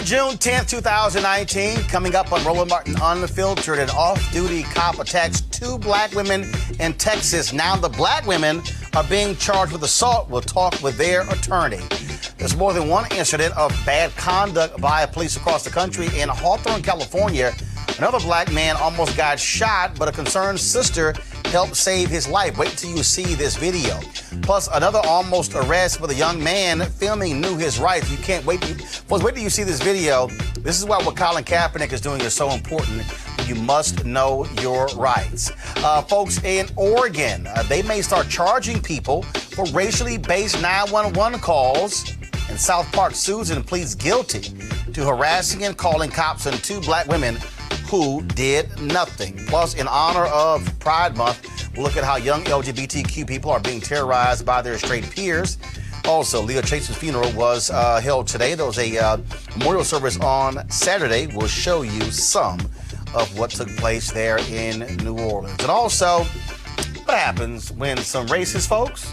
June 10th, 2019, coming up on Roland Martin Unfiltered, an off-duty cop attacks 2 black women in Texas. Now the black women are being charged with assault. We'll talk with their attorney. There's more than one incident of bad conduct by police across the country. In Hawthorne, California, another black man almost got shot, but a concerned sister helped save his life. Wait till you see this video. Plus, another almost arrest with a young man filming knew his rights. You can't wait. Folks, wait till you see this video. This is why what Colin Kaepernick is doing is so important. You must know your rights. Folks in Oregon, they may start charging people for racially based 911 calls. In South Park, Susan pleads guilty to harassing and calling cops on 2 black women who did nothing. Plus, in honor of Pride Month, we'll look at how young LGBTQ people are being terrorized by their straight peers. Also, Leo Chase's funeral was held today. There was a memorial service on Saturday. We'll show you some of what took place there in New Orleans. And also, what happens when some racist folks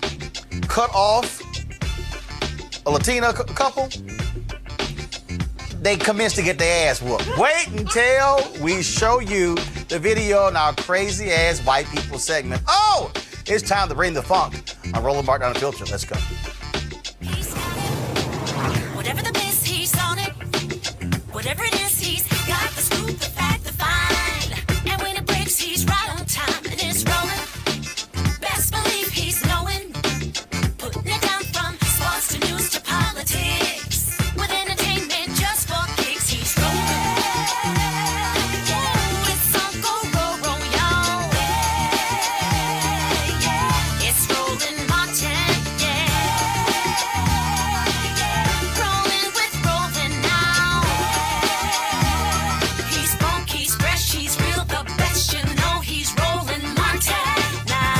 cut off a Latina couple? They commence to get their ass whooped. Wait until we show you the video in our crazy-ass white people segment. Oh, it's time to bring the funk on Roland Martin Unfiltered. Let's go. Whatever the miss, he's on it. Whatever it is, he's got the scoop, the fact, the find. And when it breaks, he's right on time and it's rolling. Best believe he's knowing. Putting it down from sports to news to politics. With entertainment just for kicks, he's rolling. Yeah, it's Uncle Roro, y'all. Yeah, it's Roland Martin. Yeah, rolling with Roland now. He's funk, he's fresh, he's real, the best. You know he's Roland Martin now.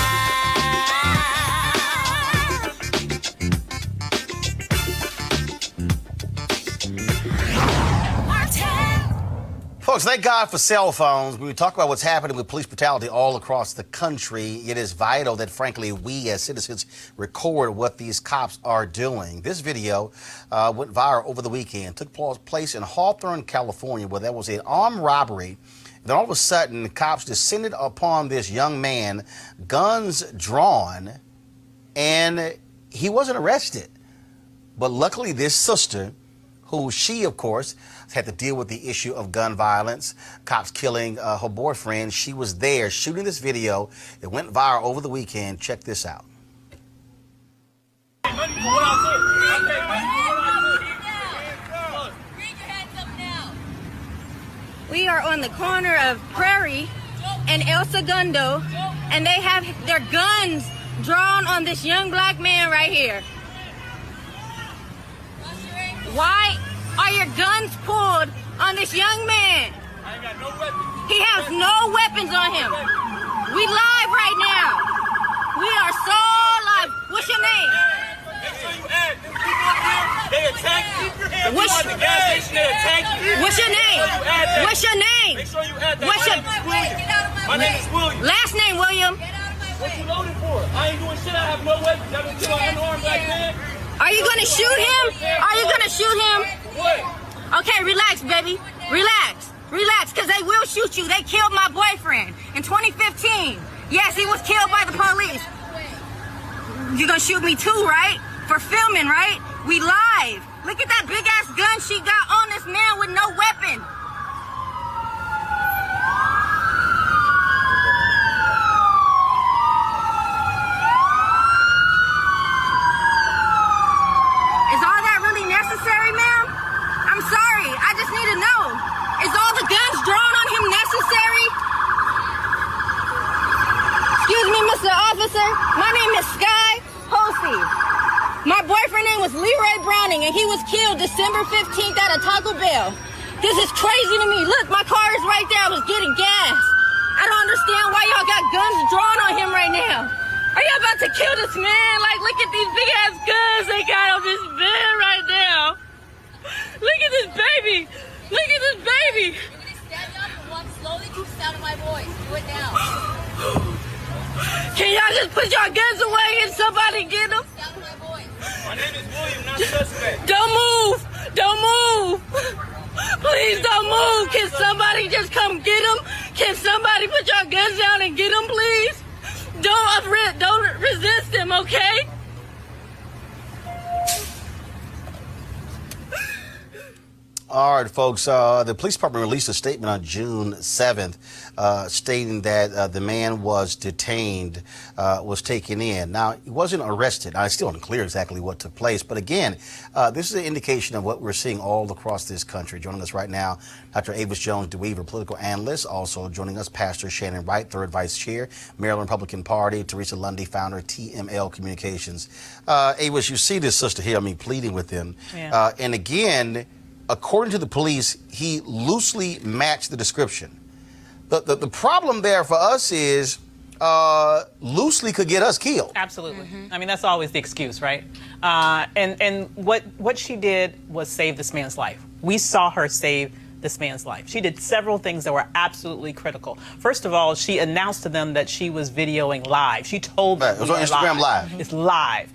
Folks, thank God for cell phones. When we talk about what's happening with police brutality all across the country, it is vital that, frankly, we as citizens record what these cops are doing. This video went viral over the weekend. Took place in Hawthorne, California, where there was an armed robbery. Then all of a sudden, cops descended upon this young man, guns drawn, and he wasn't arrested. But luckily, this sister, who she, of course, had to deal with the issue of gun violence, cops killing her boyfriend. She was there shooting this video. It went viral over the weekend. Check this out. We are on the corner of Prairie and El Segundo, and they have their guns drawn on this young black man right here. Why are your guns pulled on this young man? I ain't got no weapons. He has no weapons on him. We live right now. We are so live. What's your name? Make sure you add. Them people up here, they attack you. What's at the gas station, they attack you. What's your name? What's your name? Make sure you add that. What's your My name is William. last name, William? What you loaded for? I ain't doing shit. I have no weapons. Y'all gonna kill an unarmed black man? Are you gonna shoot him? Are you gonna shoot him? What? Okay, relax, baby. Relax. Relax, because they will shoot you. They killed my boyfriend in 2015. Yes, he was killed by the police. You're gonna shoot me too, right? For filming, right? We live. Look at that big-ass gun she got on this man with no weapon. Is all that really necessary, ma'am? I'm sorry. I just need to know. Is all the guns drawn on him necessary? Excuse me, Mr. Officer. My name is Sky Hosey. My boyfriend name was Leroy Browning, and he was killed December 15th at a Taco Bell. This is crazy to me. Look, my car is right there. I was getting gas. I don't understand why y'all got guns drawn on him right now. Are y'all about to kill this man? Like, look at these big-ass guns they got on this man right now. Look at this baby. Look at this baby. You're going to stand up and walk slowly to the sound of my voice. Do it now. Can y'all just put your guns away and somebody get them? Sound of my voice. My name is William, not suspect. Don't move. Don't move. Please don't move. Can somebody just come get him? Can somebody put your guns down and get him, please? Don't resist him, okay? All right, folks. The police department released a statement on June 7th stating that the man was detained, was taken in. Now, he wasn't arrested. Now, it's still unclear exactly what took place. But again, this is an indication of what we're seeing all across this country. Joining us right now, Dr. Avis Jones-DeWeaver, political analyst. Also joining us, Pastor Shannon Wright, third vice chair, Maryland Republican Party. Teresa Lundy, founder, TML Communications. Avis, you see this sister here, pleading with him. Yeah. And again, according to the police, he loosely matched the description. The problem there for us is loosely could get us killed. Absolutely. I mean, that's always the excuse, right? And what she did was save this man's life. We saw her save this man's life. She did several things that were absolutely critical. First of all, she announced to them that she was videoing live. She told them it was on Instagram live. It's live.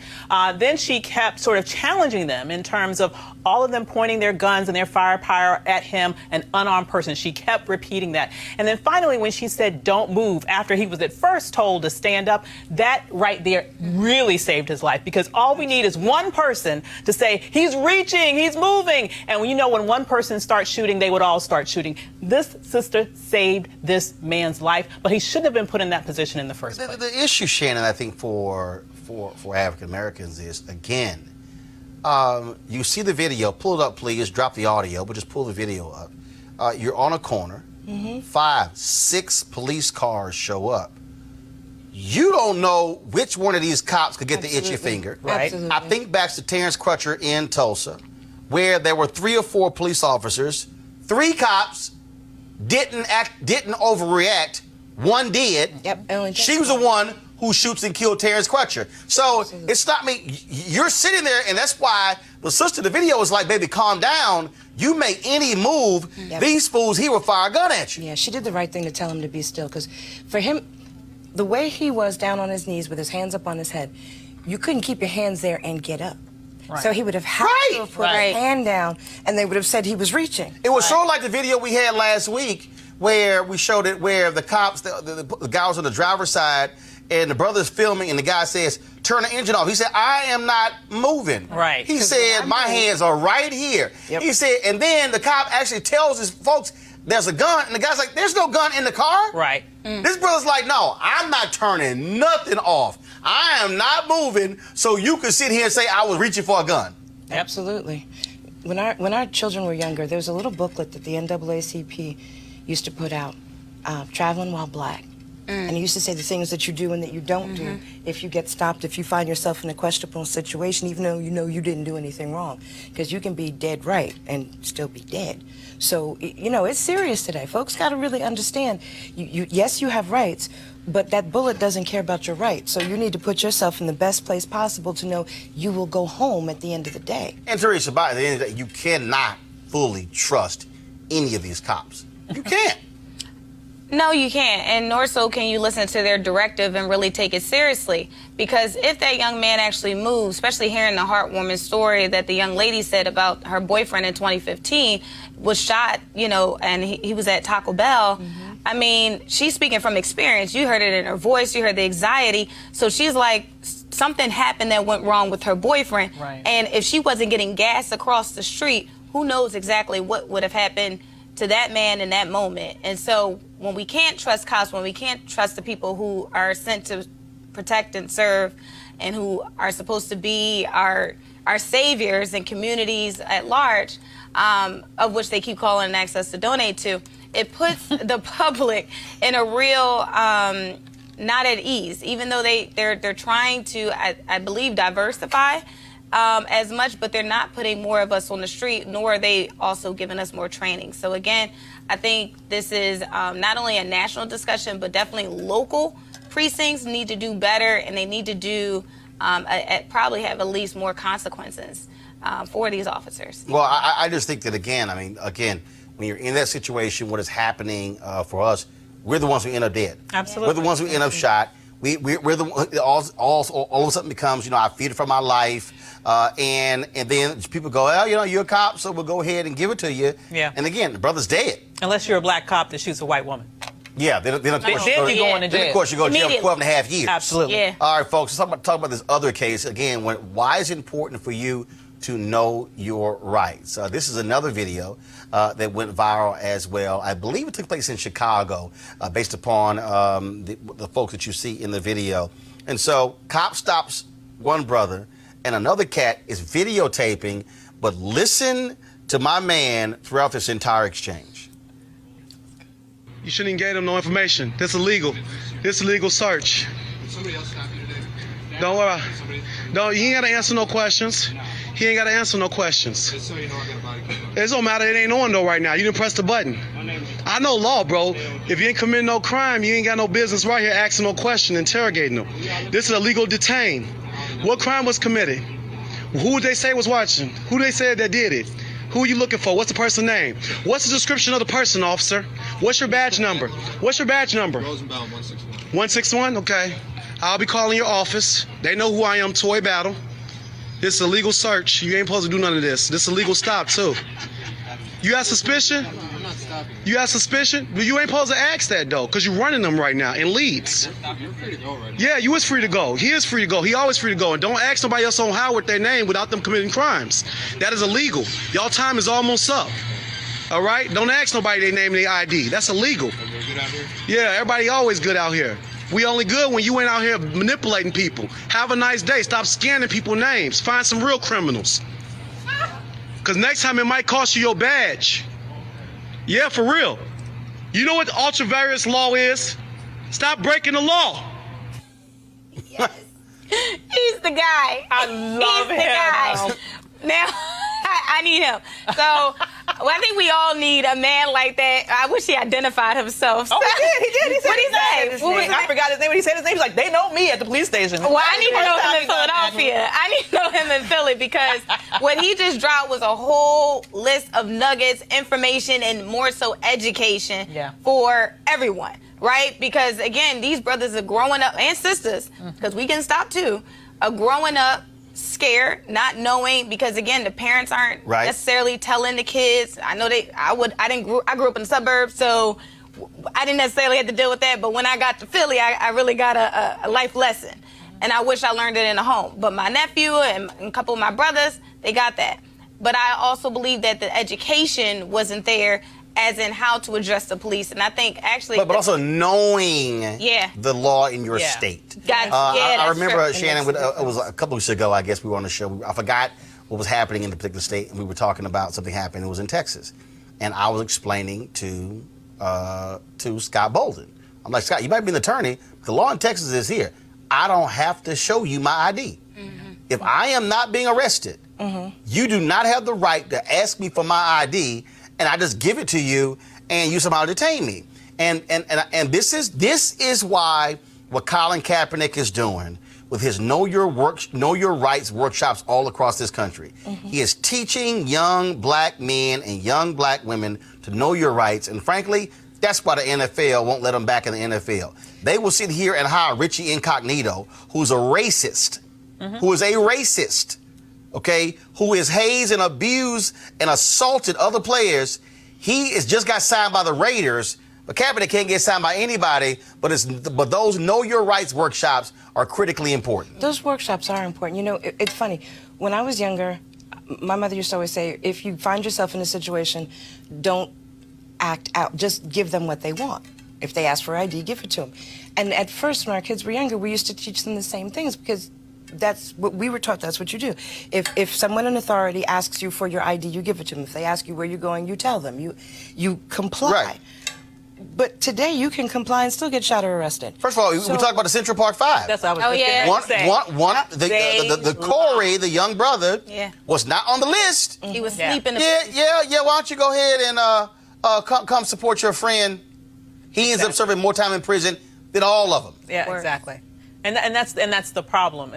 Then she kept sort of challenging them in terms of all of them pointing their guns and their firepower at him, an unarmed person. She kept repeating that. And then finally, when she said, don't move, after he was at first told to stand up, that right there really saved his life, because all we need is one person to say, he's reaching, he's moving. And you know, when one person starts shooting, they would all start shooting. This sister saved this man's life, but he shouldn't have been put in that position in the first place. The issue, Shannon, I think for African Americans is, again, you see the video, pull it up, please, drop the audio, but just pull the video up. You're on a corner, 5, 6 police cars show up. You don't know which one of these cops could get the itchy finger. Right. I think back to Terrence Crutcher in Tulsa, where there were 3 or 4 police officers, 3 cops didn't overreact, 1 did. Yep. She was the one who shoots and killed Terrence Crutcher. So it's not me. You're sitting there, and that's why the sister, the video is like, baby, calm down. You make any move, these fools, he will fire a gun at you. Yeah, she did the right thing to tell him to be still, because for him, the way he was down on his knees with his hands up on his head, you couldn't keep your hands there and get up. Right. So he would have had to have put his hand down, and they would have said he was reaching. It was sort of like the video we had last week where we showed it, where the cops, the guy was on the driver's side, and the brother's filming, and the guy says, turn the engine off. He said, I am not moving. Right. He said, my hands are right here. Yep. He said, and then the cop actually tells his folks, there's a gun, and the guy's like, there's no gun in the car? Right. This brother's like, no, I'm not turning nothing off. I am not moving, so you can sit here and say I was reaching for a gun. Yep. Absolutely. When our children were younger, there was a little booklet that the NAACP used to put out, Traveling While Black. And he used to say the things that you do and that you don't do if you get stopped, if you find yourself in a questionable situation, even though you know you didn't do anything wrong. Because you can be dead right and still be dead. So, you know, it's serious today. Folks got to really understand, yes, you have rights, but that bullet doesn't care about your rights. So you need to put yourself in the best place possible to know you will go home at the end of the day. And Teresa, by the end of the day, you cannot fully trust any of these cops. You can't. No, you can't, and nor so can you listen to their directive and really take it seriously. Because if that young man actually moves, especially hearing the heartwarming story that the young lady said about her boyfriend in 2015 was shot, you know, and he was at Taco Bell. I mean, she's speaking from experience. You heard it in her voice. You heard the anxiety. So she's like, something happened that went wrong with her boyfriend. Right. And if she wasn't getting gas across the street, who knows exactly what would have happened to that man in that moment. And so when we can't trust cops, when we can't trust the people who are sent to protect and serve and who are supposed to be our saviors in communities at large, of which they keep calling and ask us to donate to, it puts the public in a real not at ease, even though they're trying to, I believe, diversify as much, but they're not putting more of us on the street, nor are they also giving us more training. So again, I think this is not only a national discussion, but definitely local precincts need to do better, and they need to do probably have at least more consequences for these officers. Well, I just think that, again, when you're in that situation, what is happening for us, we're the ones who end up dead. Absolutely. We're the ones who end up shot. We're the all of a sudden becomes, I feared for my life, and then people go, well, you're a cop, so we'll go ahead and give it to you. Yeah. And again, the brother's dead. Unless you're a black cop that shoots a white woman. Yeah, then of course Then you're going to then jail. of course you go to jail for 12 and a half years. Absolutely. Yeah. All right, folks, let's talk about this other case. Again, why is it important for you to know your rights? This is another video that went viral as well. I believe it took place in Chicago, based upon the folks that you see in the video. And so, cop stops one brother, and another cat is videotaping, but listen to my man throughout this entire exchange. You shouldn't even give them no information. That's illegal. This is illegal search. Somebody else stop you today. Don't worry. No, you ain't got to answer no questions. He ain't got to answer no questions. Just so you know, I got a body cam. It don't matter. It ain't on though right now. You didn't press the button. I know law, bro. If you ain't committing no crime, you ain't got no business right here asking no question, interrogating them. This is a legal detain. What crime was committed? Who would they say was watching? Who they said that did it? Who are you looking for? What's the person's name? What's the description of the person, officer? What's your badge number? What's your badge number? Rosenbaum 161. 161? Okay. I'll be calling your office. They know who I am, Toy Battle. This is a legal search. You ain't supposed to do none of this. This is a legal stop, too. You got suspicion? I'm not stopping you. You got suspicion? But you ain't supposed to ask that, though, because you're running them right now in leads. You're free to go right now. Yeah, you is free to go. He is free to go. He always free to go. And don't ask nobody else on how with their name without them committing crimes. That is illegal. Y'all time is almost up. All right? Don't ask nobody their name and their ID. That's illegal. Everybody good out here? Yeah, everybody always good out here. We only good when you ain't out here manipulating people. Have a nice day. Stop scanning people's names. Find some real criminals. Because next time it might cost you your badge. Yeah, for real. You know what the ultra-various law is? Stop breaking the law. He's the guy. I love He's him. The guy. Now, I need him. So, I think we all need a man like that. I wish he identified himself. Oh, he did. He said What did he his name. say? What was his I name? forgot his name. When he said his name, he's like, they know me at the police station. Well, I need to know him in First time he Philadelphia. I need to know him in Philly because what he just dropped was a whole list of nuggets, information, and more so education for everyone, right? Because, again, these brothers are growing up, and sisters, because we can stop too, are growing up scared, not knowing, because again, the parents aren't necessarily telling the kids. I know I grew up in the suburbs, so I didn't necessarily have to deal with that. But when I got to Philly, I really got a life lesson, and I wish I learned it in the home. But my nephew and a couple of my brothers, they got that. But I also believe that the education wasn't there, as in how to address the police. And I think actually... But also knowing the law in your state. I remember, Shannon, it was a couple weeks ago, I guess we were on the show. I forgot what was happening in the particular state, and we were talking about something happening. It was in Texas. And I was explaining to Scott Bolden. I'm like, Scott, you might be an attorney, but the law in Texas is here. I don't have to show you my ID. If I am not being arrested, you do not have the right to ask me for my ID, and I just give it to you, and you somehow detain me. And this is why what Colin Kaepernick is doing with his Know Your Rights workshops all across this country. He is teaching young black men and young black women to know your rights. And frankly, that's why the NFL won't let them back in the NFL. They will sit here and hire Richie Incognito, who's a racist, okay, who has hazed and abused and assaulted other players. He is just got signed by the Raiders, but Kaepernick can't get signed by anybody. But those Know Your Rights workshops are critically important. Those workshops are important. You know, it's funny. When I was younger, my mother used to always say, if you find yourself in a situation, don't act out. Just give them what they want. If they ask for ID, give it to them. And at first, when our kids were younger, we used to teach them the same things because that's what we were taught. That's what you do. If someone in authority asks you for your ID, you give it to them. If they ask you where you're going, you tell them. You comply. Right. But today you can comply and still get shot or arrested. First of all, we talk about the Central Park Five. That's what I was thinking. The Corey, the young brother, was not on the list. He was sleeping. Yeah. Why don't you go ahead and come support your friend? He ends up serving more time in prison than all of them. Yeah, exactly. And that's the problem.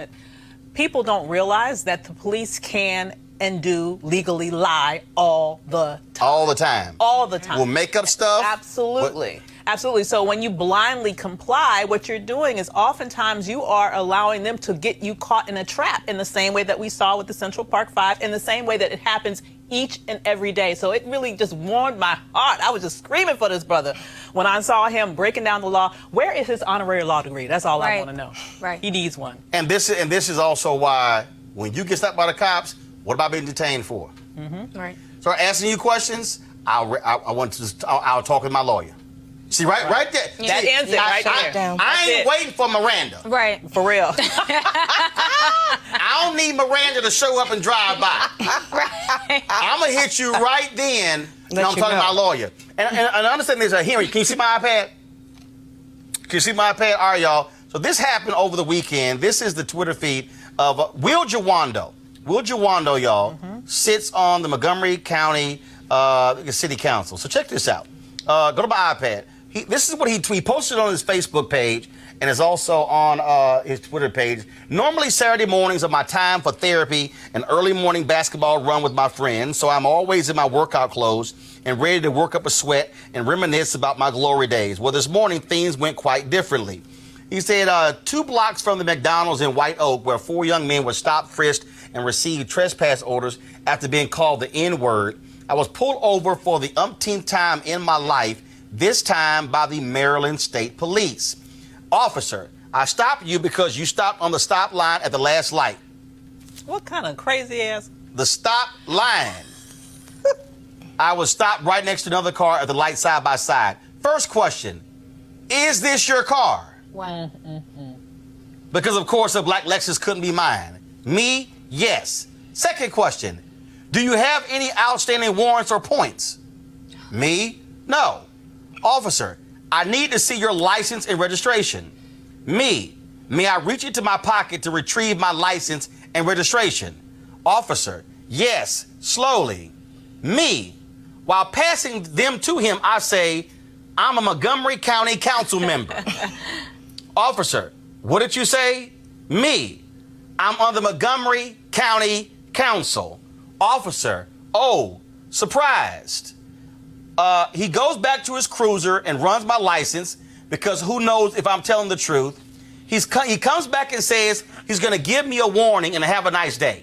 People don't realize that the police can and do legally lie all the time. All the time. All the time. We'll make up stuff. Absolutely. Absolutely. So when you blindly comply, what you're doing is oftentimes you are allowing them to get you caught in a trap in the same way that we saw with the Central Park Five, in the same way that it happens each and every day. So it really just warmed my heart. I was just screaming for this brother when I saw him breaking down the law. Where is his honorary law degree? That's all I want to know. Right. He needs one. And this is also why when you get stopped by the cops, what about being detained for? Right. So asking you questions, I'll talk with my lawyer. See, right there. That See, ends it right there. I ain't waiting for Miranda. Right. For real. I don't need Miranda to show up and drive by. Right. I'm going to hit you right then when Let I'm you talking to know. my lawyer. And I understand there's a hearing. Can you see my iPad? Can you see my iPad? All right, y'all. So this happened over the weekend. This is the Twitter feed of Will Jawando. Will Jawando, y'all, sits on the Montgomery County City Council. So check this out. Go to my iPad. This is what he posted on his Facebook page, and is also on his Twitter page. Normally Saturday mornings are my time for therapy and early morning basketball run with my friends, so I'm always in my workout clothes and ready to work up a sweat and reminisce about my glory days. Well, this morning things went quite differently. He said 2 blocks from the McDonald's in White Oak, where 4 young men were stopped, frisked, and received trespass orders after being called the N-word, I was pulled over for the umpteenth time in my life, this time by the Maryland State Police. Officer, I stopped you because you stopped on the stop line at the last light. What kind of crazy ass? The stop line. I was stopped right next to another car at the light side by side. First question, is this your car? Wow. Because, of course, a black Lexus couldn't be mine. Me, yes. Second question, do you have any outstanding warrants or points? Me, no. Officer, I need to see your license and registration. Me, may I reach into my pocket to retrieve my license and registration? Officer, yes, slowly. Me, while passing them to him, I say, I'm a Montgomery County Council member. Officer, what did you say? Me, I'm on the Montgomery County Council. Officer, oh, surprised. He goes back to his cruiser and runs my license because who knows if I'm telling the truth. He comes back and says he's going to give me a warning and have a nice day.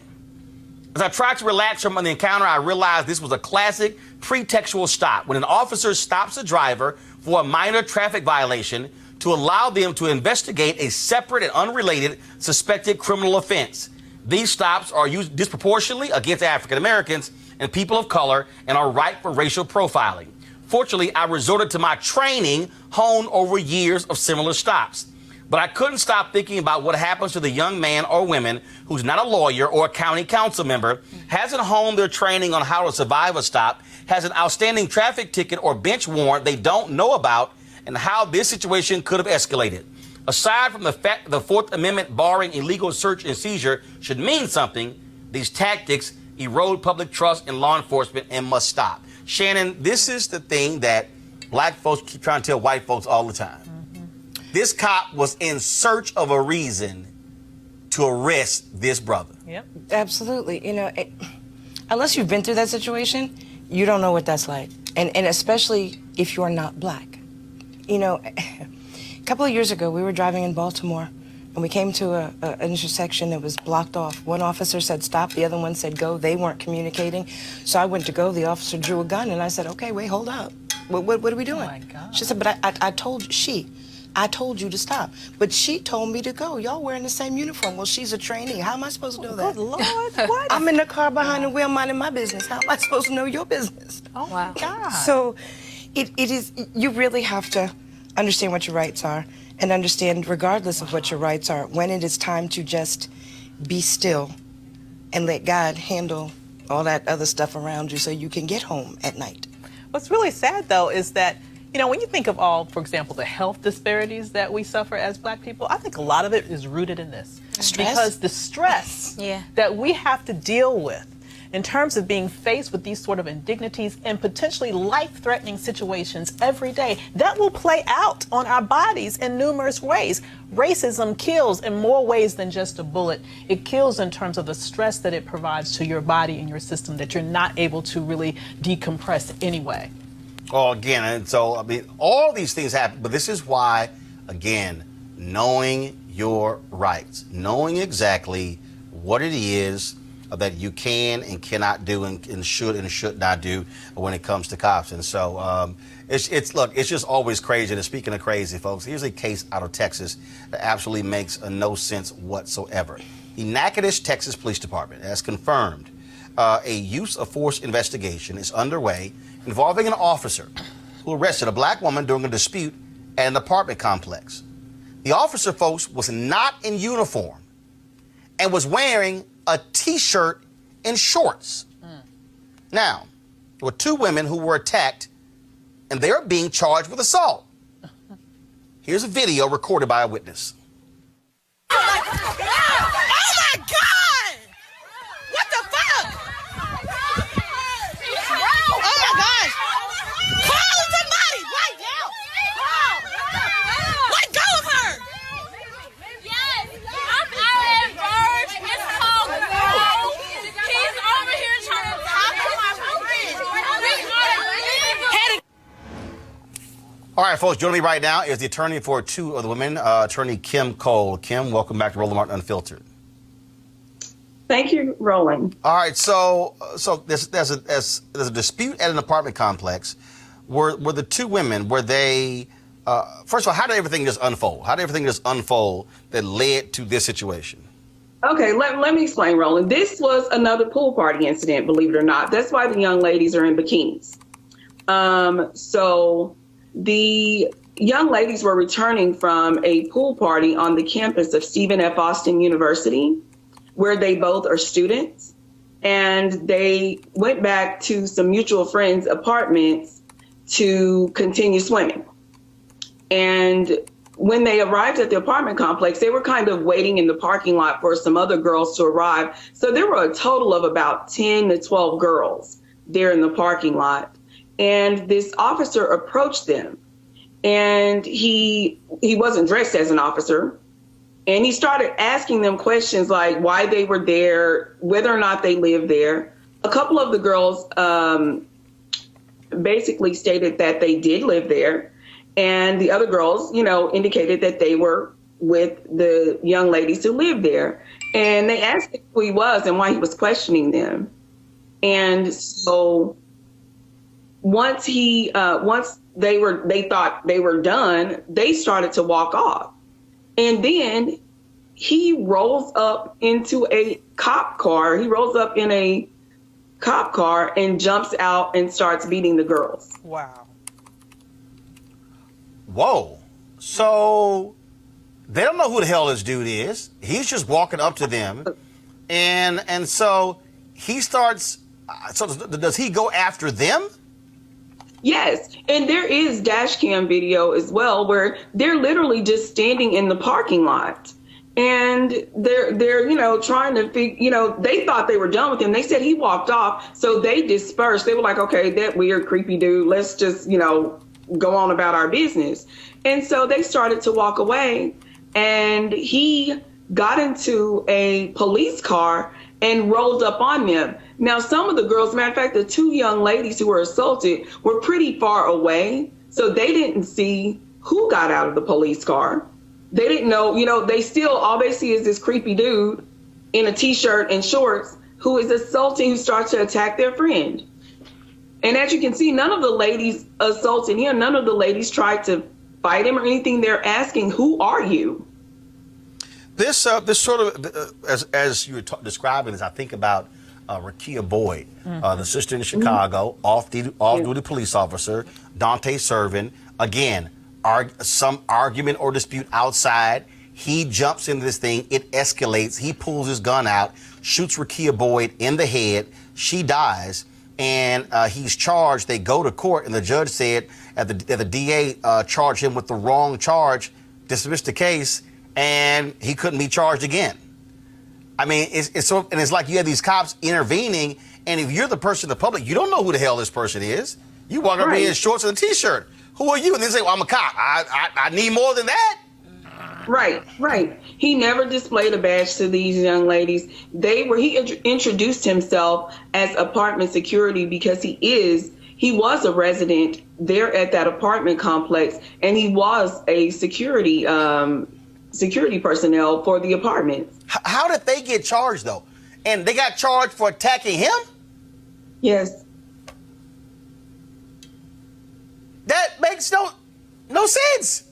As I tried to relax from the encounter, I realized this was a classic pretextual stop. When an officer stops a driver for a minor traffic violation to allow them to investigate a separate and unrelated suspected criminal offense. These stops are used disproportionately against African Americans and people of color and are ripe for racial profiling. Fortunately, I resorted to my training honed over years of similar stops. But I couldn't stop thinking about what happens to the young man or woman who's not a lawyer or a county council member, hasn't honed their training on how to survive a stop, has an outstanding traffic ticket or bench warrant they don't know about, and how this situation could have escalated. Aside from the fact the Fourth Amendment barring illegal search and seizure should mean something, these tactics erode public trust in law enforcement and must stop. Shannon, this is the thing that black folks keep trying to tell white folks all the time. This cop was in search of a reason to arrest this brother. Yep. Absolutely. You know, unless you've been through that situation, you don't know what that's like. And especially if you're not black. You know, a couple of years ago, we were driving in Baltimore, and we came to an intersection that was blocked off. One officer said stop, the other one said go. They weren't communicating. So I went to go. The officer drew a gun, and I said, okay, wait, hold up. What are we doing? Oh, my God. She said, but I told you to stop. But she told me to go. Y'all wearing the same uniform. Well, she's a trainee. How am I supposed to know that? Good Lord, what? I'm in the car behind the wheel minding my business. How am I supposed to know your business? Oh, wow. God. So it is, you really have to understand what your rights are and understand, regardless of what your rights are, when it is time to just be still and let God handle all that other stuff around you so you can get home at night. What's really sad, though, is that, you know, when you think of all, for example, the health disparities that we suffer as black people, I think a lot of it is rooted in this. Stress? Because the stress Yeah. that we have to deal with in terms of being faced with these sort of indignities and potentially life-threatening situations every day, that will play out on our bodies in numerous ways. Racism kills in more ways than just a bullet. It kills in terms of the stress that it provides to your body and your system that you're not able to really decompress anyway. Oh, again, and so, I mean, all these things happen, but this is why, again, knowing your rights, knowing exactly what it is that you can and cannot do and should not do when it comes to cops. And so it's just always crazy. And speaking of crazy, folks, here's a case out of Texas that absolutely makes no sense whatsoever. The Natchitoches, Texas Police Department has confirmed a use of force investigation is underway involving an officer who arrested a black woman during a dispute at an apartment complex. The officer, folks, was not in uniform and was wearing a T-shirt and shorts. Now, there were two women who were attacked, and they're being charged with assault. Here's a video recorded by a witness. Oh my God! What the fuck? Oh my gosh! Call somebody right now! Let go of her! Yes, I'm out at Verge. It's called Grow. He's over here trying to talk to my friend. We are leaving. All right, folks, joining me right now is the attorney for two of the women, attorney Kim Cole. Kim, welcome back to Roland Martin Unfiltered. Thank you, Roland. All right, so there's a dispute at an apartment complex. Were the two women, were they, first of all, how did everything just unfold? How did everything just unfold that led to this situation? Okay, let me explain, Roland. This was another pool party incident, believe it or not. That's why the young ladies are in bikinis. So the young ladies were returning from a pool party on the campus of Stephen F. Austin University, where they both are students. And they went back to some mutual friends' apartments to continue swimming. And when they arrived at the apartment complex, they were kind of waiting in the parking lot for some other girls to arrive. So there were a total of about 10 to 12 girls there in the parking lot. And this officer approached them, and he wasn't dressed as an officer. And he started asking them questions like why they were there, whether or not they lived there. A couple of the girls basically stated that they did live there. And the other girls, indicated that they were with the young ladies who lived there. And they asked him who he was and why he was questioning them. And so once they thought they were done, they started to walk off. And then he rolls up into a cop car. He rolls up in a cop car and jumps out and starts beating the girls. Wow. Whoa. So they don't know who the hell this dude is. He's just walking up to them. And so he starts, so does he go after them? Yes, and there is dash cam video as well where they're literally just standing in the parking lot, and they're trying to figure, they thought they were done with him. They said he walked off, so they dispersed. They were like, okay, that weird, creepy dude, let's just, go on about our business. And so they started to walk away, and he got into a police car and rolled up on them. Now, some of the girls, matter of fact, the two young ladies who were assaulted were pretty far away, so they didn't see who got out of the police car. They didn't know, all they see is this creepy dude in a T-shirt and shorts who is assaulting, who starts to attack their friend. And as you can see, none of the ladies assaulted him. None of the ladies tried to fight him or anything. They're asking, who are you? This sort of, as you were describing, as I think about Rakia Boyd, the sister in Chicago, off-duty police officer, Dante Servin. Again, some argument or dispute outside. He jumps into this thing. It escalates. He pulls his gun out, shoots Rakia Boyd in the head. She dies, and he's charged. They go to court, and the judge said that the DA charged him with the wrong charge, dismissed the case, and he couldn't be charged again. I mean, it's like you have these cops intervening, and if you're the person in the public, you don't know who the hell this person is. You walk up here in shorts and a T-shirt. Who are you? And they say, well, I'm a cop. I need more than that. Right. He never displayed a badge to these young ladies. He introduced himself as apartment security because he he was a resident there at that apartment complex, and he was a security personnel for the apartment. How did they get charged, though? And they got charged for attacking him? Yes. That makes no sense.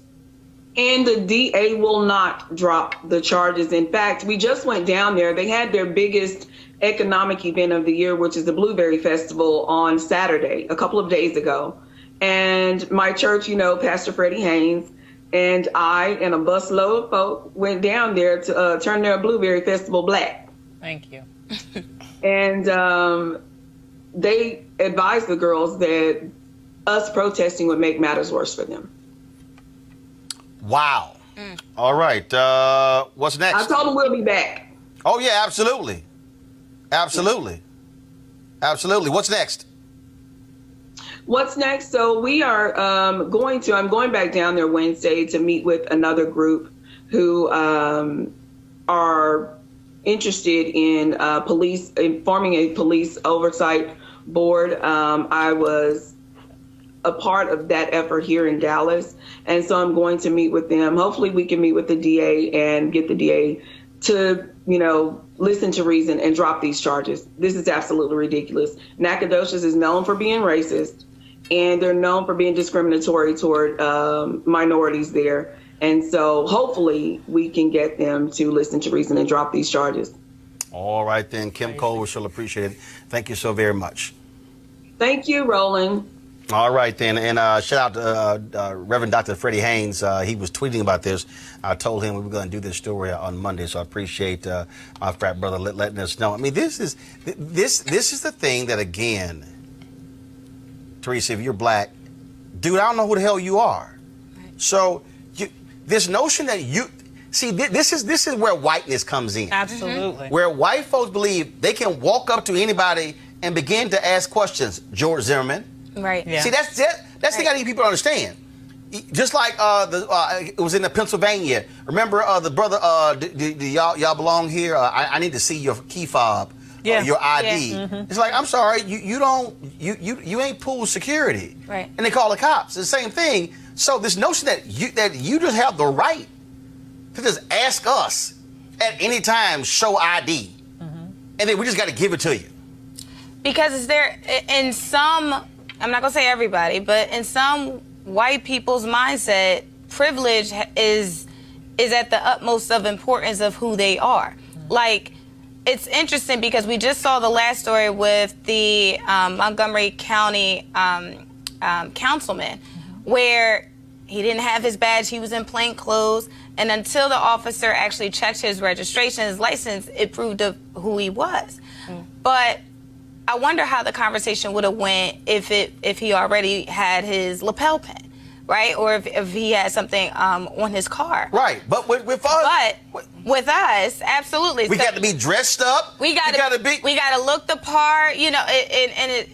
And the DA will not drop the charges. In fact, we just went down there. They had their biggest economic event of the year, which is the Blueberry Festival, on Saturday, a couple of days ago. And my church, Pastor Freddie Haynes, and I and a busload of folk went down there to turn their Blueberry Festival black. Thank you. And they advised the girls that us protesting would make matters worse for them. Wow. All right. What's next? I told them we'll be back. Oh, yeah, absolutely. Absolutely. Absolutely. What's next? What's next? So we are I'm going back down there Wednesday to meet with another group who are interested in forming a police oversight board. I was a part of that effort here in Dallas, and so I'm going to meet with them. Hopefully we can meet with the DA and get the DA to, listen to reason and drop these charges. This is absolutely ridiculous. Nacogdoches is known for being racist, and they're known for being discriminatory toward minorities there. And so hopefully we can get them to listen to reason and drop these charges. All right, then. Kim Cole, we shall appreciate it. Thank you so very much. Thank you, Roland. All right, then. And shout out to Reverend Dr. Freddie Haynes. He was tweeting about this. I told him we were going to do this story on Monday, so I appreciate my frat brother letting us know. I mean, this is the thing that, again, Teresa, if you're black, dude, I don't know who the hell you are. Right. So this notion that this is where whiteness comes in. Absolutely. Where white folks believe they can walk up to anybody and begin to ask questions. George Zimmerman. Right. Yeah. See, that's the thing I need people to understand. Just like it was in the Pennsylvania. Remember the brother? Do y'all belong here? I need to see your key fob. Yeah. Your ID. Yeah. It's like, I'm sorry, you ain't pool security. Right. And they call the cops. It's the same thing. So this notion that you just have the right to just ask us at any time, show ID, and then we just got to give it to you. Because is there in some, I'm not gonna say everybody, but in some white people's mindset, privilege is at the utmost of importance of who they are. Like, it's interesting because we just saw the last story with the Montgomery County councilman, where he didn't have his badge, he was in plain clothes, and until the officer actually checked his registration, his license, it proved of who he was. But I wonder how the conversation would have went if he already had his lapel pin, right? Or if he had something on his car. Right, but with us... But with us, absolutely. We got to be dressed up. We got to look the part, and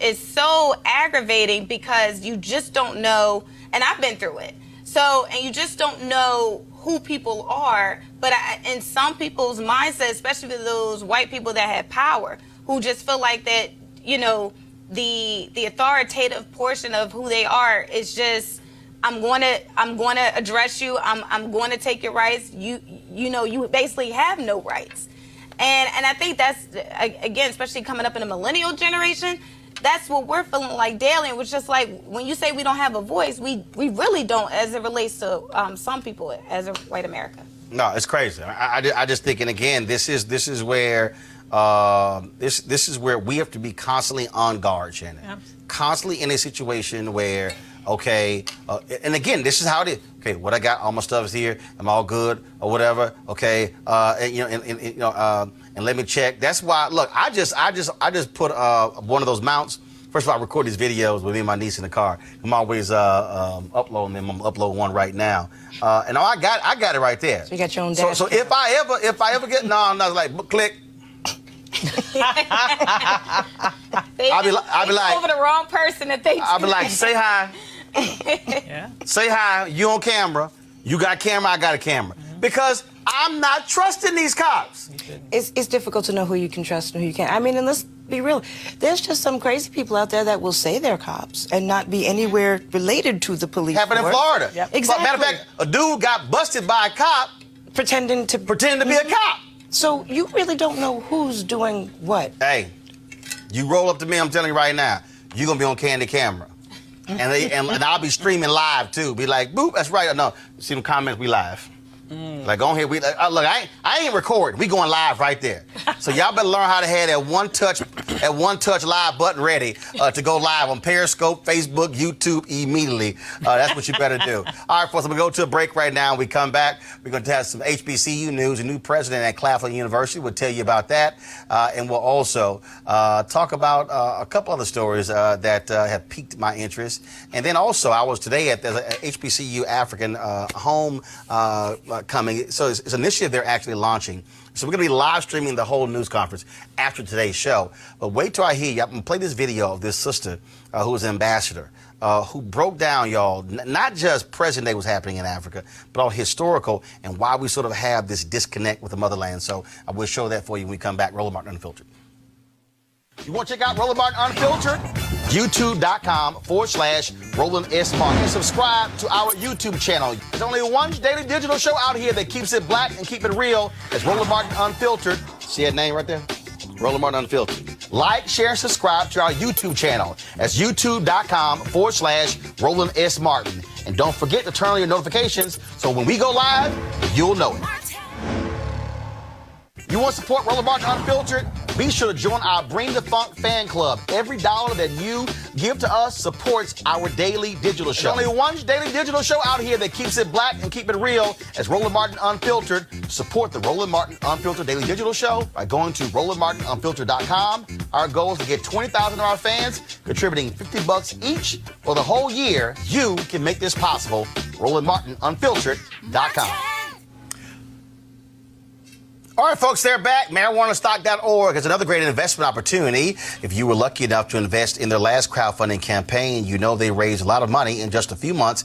it's so aggravating because you just don't know, and I've been through it. So, and you just don't know who people are, but in some people's mindset, especially for those white people that have power, who just feel like that, the authoritative portion of who they are is just, I'm going to address you. I'm going to take your rights. You basically have no rights. And I think that's, again, especially coming up in the millennial generation, that's what we're feeling like daily. And it's just like, when you say we don't have a voice, we really don't, as it relates to some people as a white America. No, it's crazy. I just think, and again, this is where this is where we have to be constantly on guard, Shannon. Yep. Constantly in a situation where, okay, and again, this is how it is. Okay, what I got, all my stuff is here. I'm all good or whatever. Okay, and let me check. That's why. Look, I just put one of those mounts. First of all, I record these videos with me and my niece in the car. I'm always uploading them. I'm uploading one right now, and I got it right there. So you got your own dash. So if I ever get I'm not like click. I'll be like over the wrong person that they. I'll be like, say hi. Yeah. Say hi. You on camera? You got a camera? I got a camera. Because I'm not trusting these cops. It's difficult to know who you can trust and who you can't. I mean, and let's be real. There's just some crazy people out there that will say they're cops and not be anywhere related to the police. Happened in force. Florida. Yep. Exactly. Matter of fact, a dude got busted by a cop Pretending to pretending to be a cop. So you really don't know who's doing what. Hey, you roll up to me, I'm telling you right now, you're going to be on candid camera. And I'll be streaming live, too. Be like, boop, that's right. No, see them comments, we live. Like, on here, look, I ain't recording. We going live right there. So y'all better learn how to have that one touch live button ready to go live on Periscope, Facebook, YouTube immediately. That's what you better do. All right, folks, I'm going to go to a break right now. When we come back, we're going to have some HBCU news. A new president at Claflin University. We'll tell you about that. And we'll also talk about a couple other stories that have piqued my interest. And then also, I was today at the HBCU African home coming. So it's an initiative they're actually launching. So we're going to be live streaming the whole news conference after today's show. But wait till I hear you. I'm going to play this video of this sister who was an ambassador who broke down, y'all, not just present day was happening in Africa, but all historical and why we sort of have this disconnect with the motherland. So I will show that for you when we come back. Roland Martin Unfiltered. You want to check out Roland Martin Unfiltered? YouTube.com/Roland S. Martin. And subscribe to our YouTube channel. There's only one daily digital show out here that keeps it black and keep it real. It's Roland Martin Unfiltered. See that name right there? Roland Martin Unfiltered. Like, share, and subscribe to our YouTube channel. That's YouTube.com/Roland S. Martin. And don't forget to turn on your notifications so when we go live, you'll know it. You want to support Roland Martin Unfiltered? Be sure to join our Bring the Funk fan club. Every dollar that you give to us supports our daily digital show. There's only one daily digital show out here that keeps it black and keep it real. It's Roland Martin Unfiltered. Support the Roland Martin Unfiltered daily digital show by going to RolandMartinUnfiltered.com. Our goal is to get 20,000 of our fans contributing $50 each for the whole year. You can make this possible. RolandMartinUnfiltered.com. All right, folks, they're back. MarijuanaStock.org is another great investment opportunity. If you were lucky enough to invest in their last crowdfunding campaign, you know they raised a lot of money in just a few months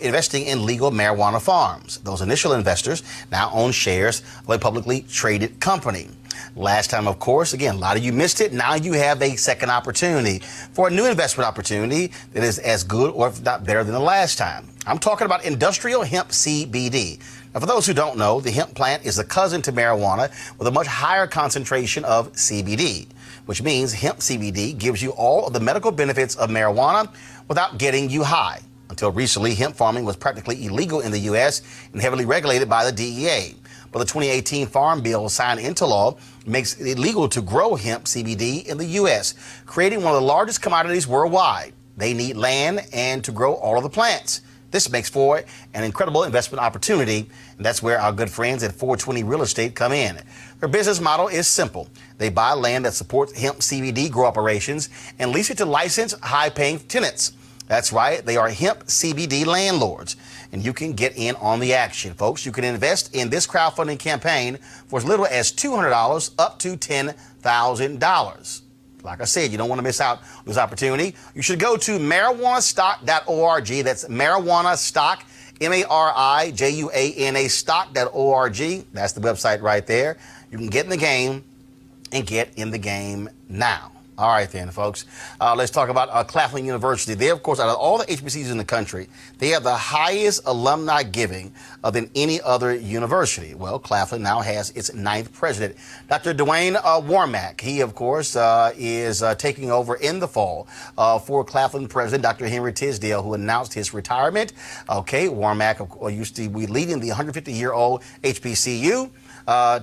investing in legal marijuana farms. Those initial investors now own shares of a publicly traded company. Last time, of course, again, a lot of you missed it. Now you have a second opportunity for a new investment opportunity that is as good or if not better than the last time. I'm talking about industrial hemp CBD. Now, for those who don't know, the hemp plant is a cousin to marijuana with a much higher concentration of CBD, which means hemp CBD gives you all of the medical benefits of marijuana without getting you high. Until recently, hemp farming was practically illegal in the U.S. and heavily regulated by the DEA. But the 2018 Farm Bill signed into law makes it illegal to grow hemp CBD in the U.S., creating one of the largest commodities worldwide. They need land and to grow all of the plants. This makes for an incredible investment opportunity, and that's where our good friends at 420 Real Estate come in. Their business model is simple. They buy land that supports hemp CBD grow operations and lease it to licensed, high-paying tenants. That's right, they are hemp CBD landlords, and you can get in on the action, folks. You can invest in this crowdfunding campaign for as little as $200 up to $10,000. Like I said, you don't want to miss out on this opportunity. You should go to marijuanastock.org. That's marijuanastock, MARIJUANA stock.org. That's the website right there. You can get in the game and get in the game now. All right, then, folks. Let's talk about Claflin University. They, of course, out of all the HBCUs in the country, they have the highest alumni giving than any other university. Well, Claflin now has its 9th president, Dr. Dwayne Warmack. He, of course, is taking over in the fall for Claflin president, Dr. Henry Tisdale, who announced his retirement. Okay, Warmack used to be leading the 150-year-old HBCU.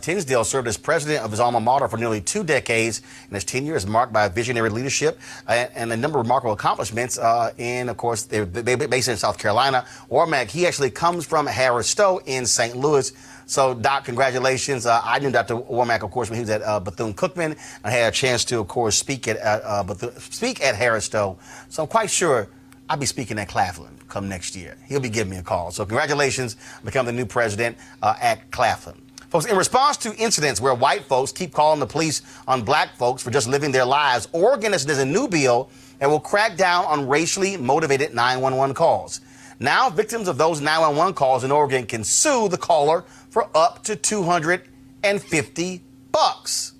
Tinsdale served as president of his alma mater for nearly 2 decades, and his tenure is marked by visionary leadership and a number of remarkable accomplishments. And, of course, they're based in South Carolina. Warmack, he actually comes from Harris Stowe in St. Louis. So, Doc, congratulations. I knew Dr. Warmack, of course, when he was at Bethune-Cookman. I had a chance to, of course, speak at Harris Stowe. So I'm quite sure I'll be speaking at Claflin come next year. He'll be giving me a call. So congratulations on becoming the new president at Claflin. Folks, in response to incidents where white folks keep calling the police on black folks for just living their lives, Oregon has a new bill that will crack down on racially motivated 911 calls. Now, victims of those 911 calls in Oregon can sue the caller for up to $250.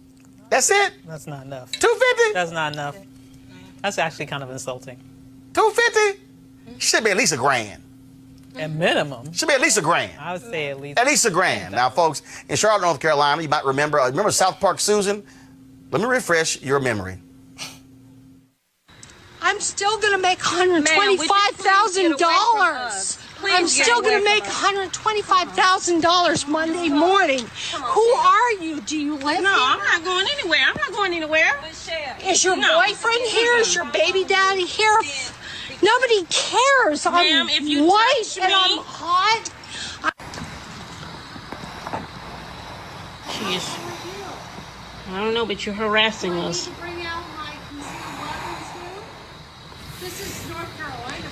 That's it? That's not enough. $250? That's not enough. That's actually kind of insulting. $250? Should be at least $1,000. At minimum. Should be at least $1,000. I would say at least. At least $1,000. Now, folks, in Charlotte, North Carolina, you might remember South Park Susan? Let me refresh your memory. I'm still going to make $125,000. I'm still going to make $125,000 Monday morning. Who are you? Do you live here? No, I'm not going anywhere. I'm not going anywhere. Is your boyfriend here? Is your baby daddy here? Nobody cares. I'm if you white touch and me- I'm hot. Jeez. I don't know, but you're harassing us. This is North Carolina,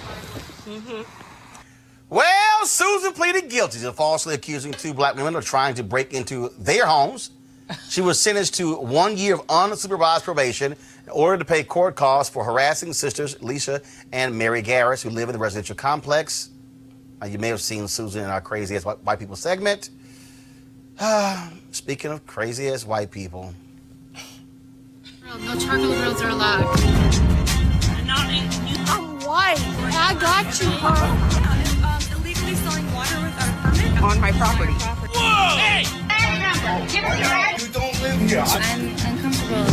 Well, Susan pleaded guilty to falsely accusing 2 black women of trying to break into their homes. She was sentenced to 1 year of unsupervised probation in order to pay court costs for harassing sisters Alicia and Mary Garris, who live in the residential complex. You may have seen Susan in our Crazy Ass White People segment. Speaking of crazy ass white people. No charcoal grills are allowed. I'm white. I got you, huh? Illegally selling water without a permit On my property. Whoa! Hey! You don't live here. I'm uncomfortable.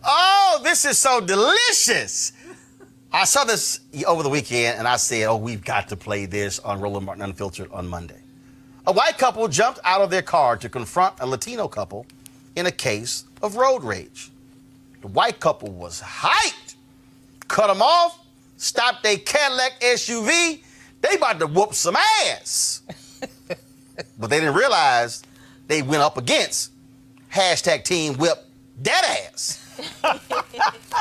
Oh, this is so delicious. I saw this over the weekend and I said, oh, we've got to play this on Roland Martin Unfiltered on Monday. A white couple jumped out of their car to confront a Latino couple in a case of road rage. The white couple was hyped, cut them off, stopped their Cadillac SUV. They about to whoop some ass. But they didn't realize they went up against #Team Whip that ass.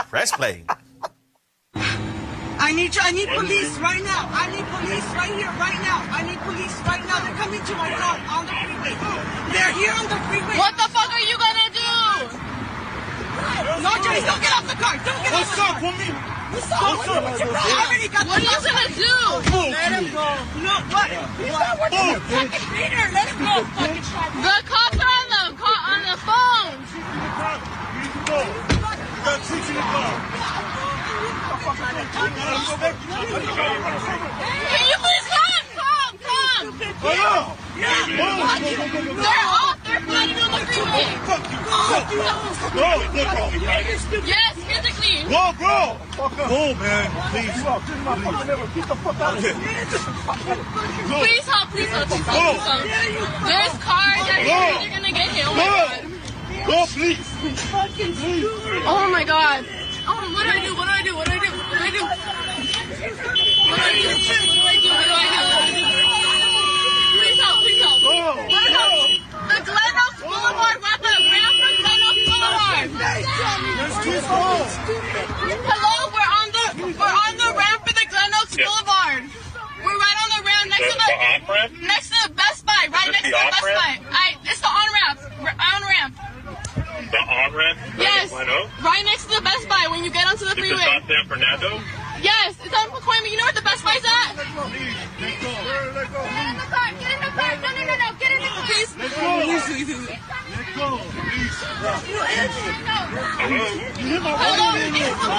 Press play. I need police right now. I need police right here, right now. I need police right now. They're coming to my car on the freeway. They're here on the freeway. What the fuck are you gonna do? No, James, don't get off the car. Don't get off the car. What's up? What's up? What What are you gonna do? Let him go. No, what? He's not working. Fucking Peter, let him go. Fucking shot. The cops are on the phone. Can you please come? They're fighting on the freeway. Yes, physically. Whoa, bro! Whoa, man. Please. Please help. There's cars everywhere. You're gonna get hit. Oh my god. Go, please. Oh my god. Oh, what do I do? Please help. The Glen Oaks Boulevard. We're at the ramp from Glen Oaks Boulevard. Hello, we're on the ramp for the Glen Oaks Boulevard. We're right on the ramp next to the Best Buy. Right next to the Best Buy. It's the on-ramp. The on-ramp? Yes. Right next to the Best Buy when you get onto the freeway. Is it San Fernando? Yes, it's on Pacoima. You know where the Best Buy's at? Get in the car. No. Get in the car. Please. Hello.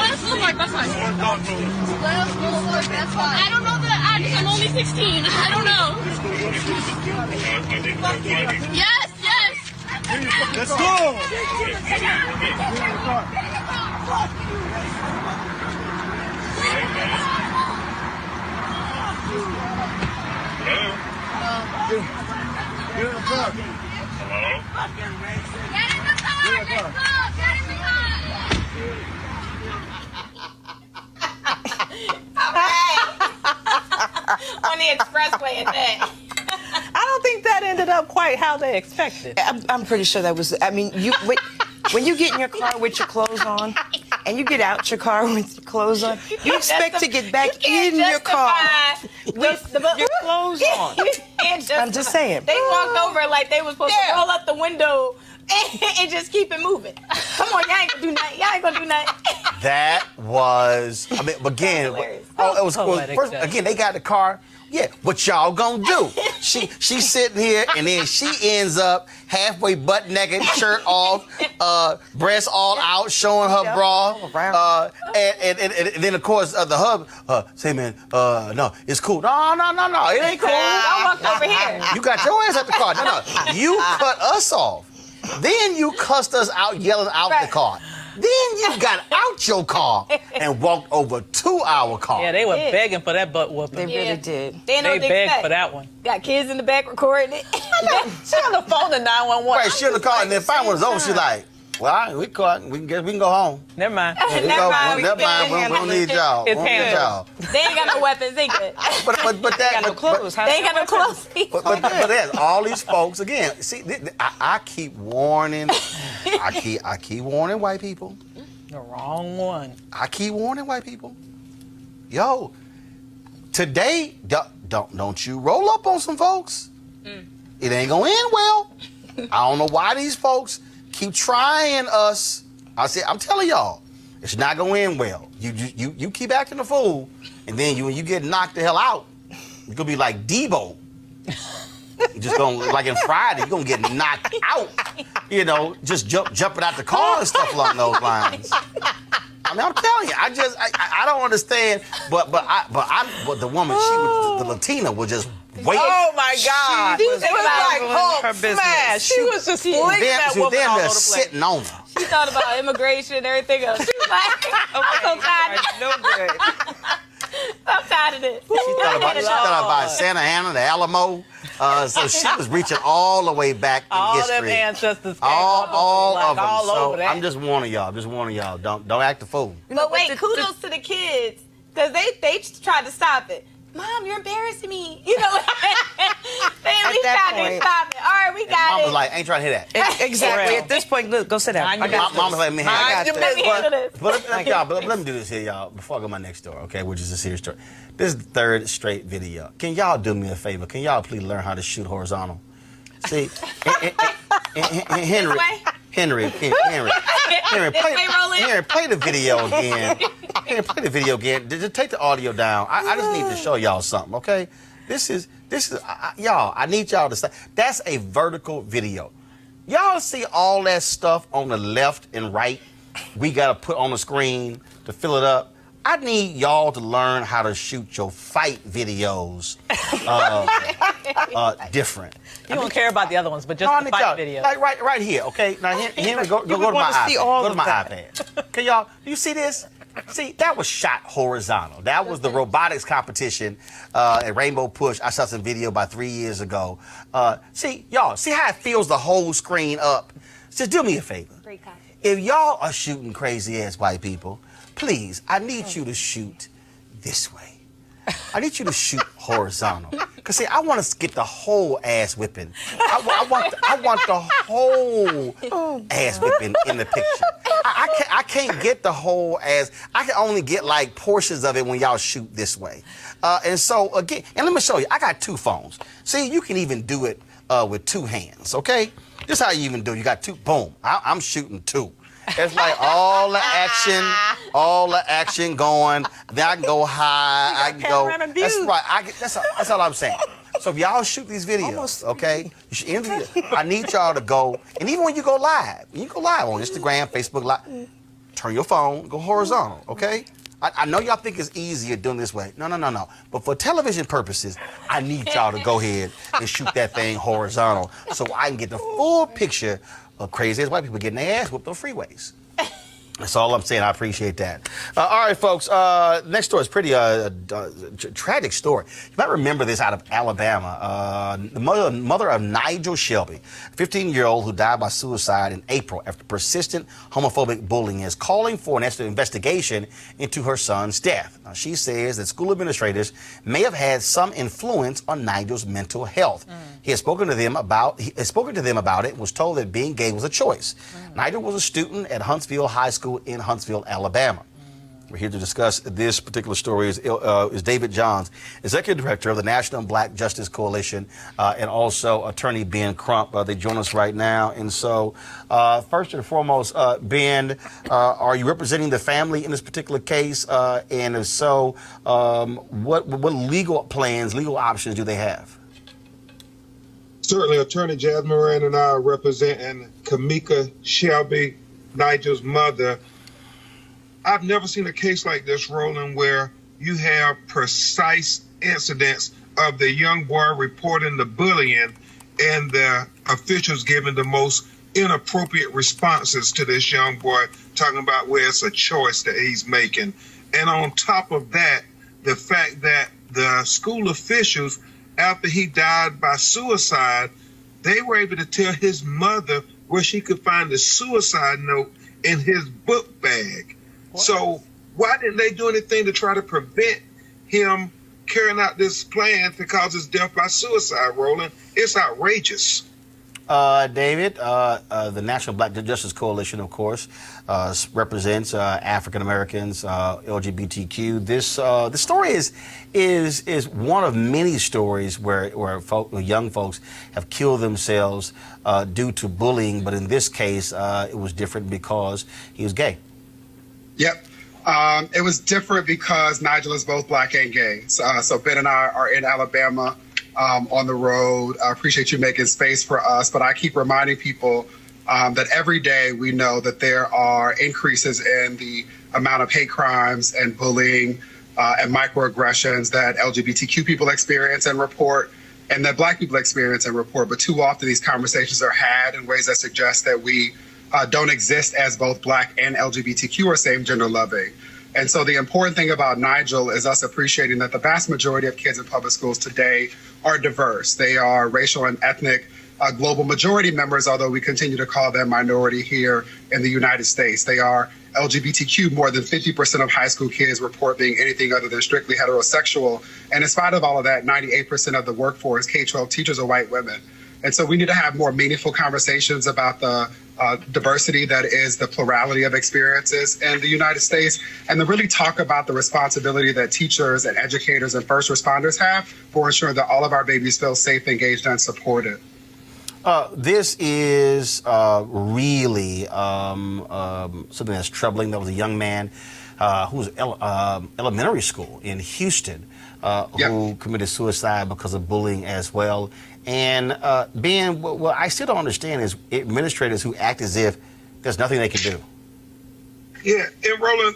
It's Boulevard, Best Buy. I don't know the address. I'm only 16. I don't know. Yes. Let's go! On the expressway at that. I don't think that ended up quite how they expected. I'm pretty sure that was. I mean, when you get in your car with your clothes on, and you get out your car with your clothes on, you expect to get back in your car with your clothes on. I'm just saying. They walked over like they were supposed to roll up the window and just keep it moving. Come on, y'all ain't gonna do nothing. That was, I mean, again, it was first, again, they got the car. Yeah, what y'all gonna do? She's sitting here, and then she ends up halfway butt naked, shirt off, breasts all out, showing her bra. And then, of course, the hub say, man, no, it's cool. No, it ain't cool. I walked over here. You got your ass at the car. No, you cut us off. Then you cussed us out, yelling out the car. Then you got out your car and walked over to our car. Yeah, they were begging for that butt whooping. They really did. They begged for that one. Got kids in the back recording it. She on the phone to 911. Right, she on the car, and then finally was over. She's like, well, all right, we can go home. Never mind. Never mind. We don't need y'all. It's handled. They ain't got no weapons. They good. But that, got no clothes. They ain't got no clothes. But there's all these folks again. See, I keep warning. I keep warning white people. The wrong one. I keep warning white people. Yo, today, don't you roll up on some folks. It ain't gonna end well. I don't know why these folks keep trying us. I'm telling y'all, it's not gonna end well. You keep acting a fool, and then when you get knocked the hell out, you're gonna be like Debo. You're just gonna, like in Friday, you're gonna get knocked out. You know, just jumping out the car and stuff along those lines. I mean, I'm telling you, I don't understand. But the woman, the Latina, was just waiting. Oh my God! She was like, her business. smash. She was just flinging that woman all over the place. Sitting on her. She thought about immigration and everything else. She was like, I'm so tired. No good. I'm tired of this. She thought about Santa Ana, the Alamo. So she was reaching all the way back in history. All them ancestors came all of them. all So over that. I'm just warning y'all. Don't act a fool. But wait, kudos to the kids, because they tried to stop it. Mom, you're embarrassing me. You know, they at least tried to stop it. All right, we got Mama's it. like, ain't trying to hear that. Exactly. At this point, look, go sit down. Mama's like, me handle Let me handle this. But let me do this here, y'all, before I go to my next story, okay, which is a serious story. This is the third straight video. Can y'all do me a favor? Can y'all please learn how to shoot horizontal? See, Henry, play the video again. Henry, play the video again. Just take the audio down. I just need to show y'all something, okay? This is y'all. I need y'all to say that's a vertical video. Y'all see all that stuff on the left and right? We gotta put on the screen to fill it up. I need y'all to learn how to shoot your fight videos different. You don't care about the other ones, but just the fight videos. Like right here, okay? Now, Henry, go to my iPad. Go to my iPad. Can y'all, do you see this? See, that was shot horizontal. That was the robotics competition at Rainbow Push. I saw some video about 3 years ago. See, y'all, see how it fills the whole screen up? Just do me a favor. Great content. If y'all are shooting crazy-ass white people, please, I need you to shoot this way. I need you to shoot horizontal. Because, see, I want to get the whole ass whipping. I want the whole ass whipping in the picture. I can't get the whole ass. I can only get, like, portions of it when y'all shoot this way. And so, again, and let me show you. I got two phones. See, you can even do it with two hands, okay? This is how you even do it. You got two. Boom. I'm shooting two. It's like all the action going. Then I can go high. I can go. That's right. That's all I'm saying. So if y'all shoot these videos, okay, you should interview. I need y'all to go, and even when you go live on Instagram, Facebook Live, turn your phone, go horizontal, okay? I know y'all think it's easier doing this way. No. But for television purposes, I need y'all to go ahead and shoot that thing horizontal so I can get the full picture of crazy ass white people getting their ass whooped on freeways. That's all I'm saying. I appreciate that. All right, folks. Next story is pretty tragic story. You might remember this out of Alabama. The mother of Nigel Shelby, a 15-year-old who died by suicide in April after persistent homophobic bullying, is calling for an investigation into her son's death. Now, she says that school administrators may have had some influence on Nigel's mental health. He has spoken to them about it and was told that being gay was a choice. Nigel was a student at Huntsville High School in Huntsville, Alabama. We're here to discuss this particular story is David Johns, Executive Director of the National Black Justice Coalition, and also Attorney Ben Crump. They join us right now. And so, first and foremost, Ben, are you representing the family in this particular case? And if so, what legal plans, legal options do they have? Certainly, Attorney Jasmine Moran and I are representing Kamika Shelby, Nigel's mother. I've never seen a case like this, Roland, where you have precise incidents of the young boy reporting the bullying and the officials giving the most inappropriate responses to this young boy, talking about where it's a choice that he's making. And on top of that, the fact that the school officials, after he died by suicide, they were able to tell his mother where she could find the suicide note in his book bag. What? So why didn't they do anything to try to prevent him carrying out this plan to cause his death by suicide, Roland? It's outrageous. David, the National Black Justice Coalition, of course, represents African Americans, LGBTQ. This story is one of many stories where young folks have killed themselves due to bullying, but in this case, it was different because he was gay. Yep. It was different because Nigel is both black and gay. So Ben and I are in Alabama on the road. I appreciate you making space for us, but I keep reminding people that every day we know that there are increases in the amount of hate crimes and bullying and microaggressions that LGBTQ people experience and report, and that black people experience and report. But too often these conversations are had in ways that suggest that we don't exist as both black and LGBTQ or same gender loving. And so the important thing about Nigel is us appreciating that the vast majority of kids in public schools today are diverse. They are racial and ethnic global majority members, although we continue to call them minority here in the United States. They are LGBTQ. More than 50% of high school kids report being anything other than strictly heterosexual. And in spite of all of that, 98% of the workforce, K-12 teachers, are white women. And so we need to have more meaningful conversations about the diversity that is the plurality of experiences in the United States, and to really talk about the responsibility that teachers and educators and first responders have for ensuring that all of our babies feel safe, engaged, and supported. This is really something that's troubling. There was a young man who was elementary school in Houston who committed suicide because of bullying as well. And Ben, what I still don't understand is administrators who act as if there's nothing they can do. Yeah, and Roland,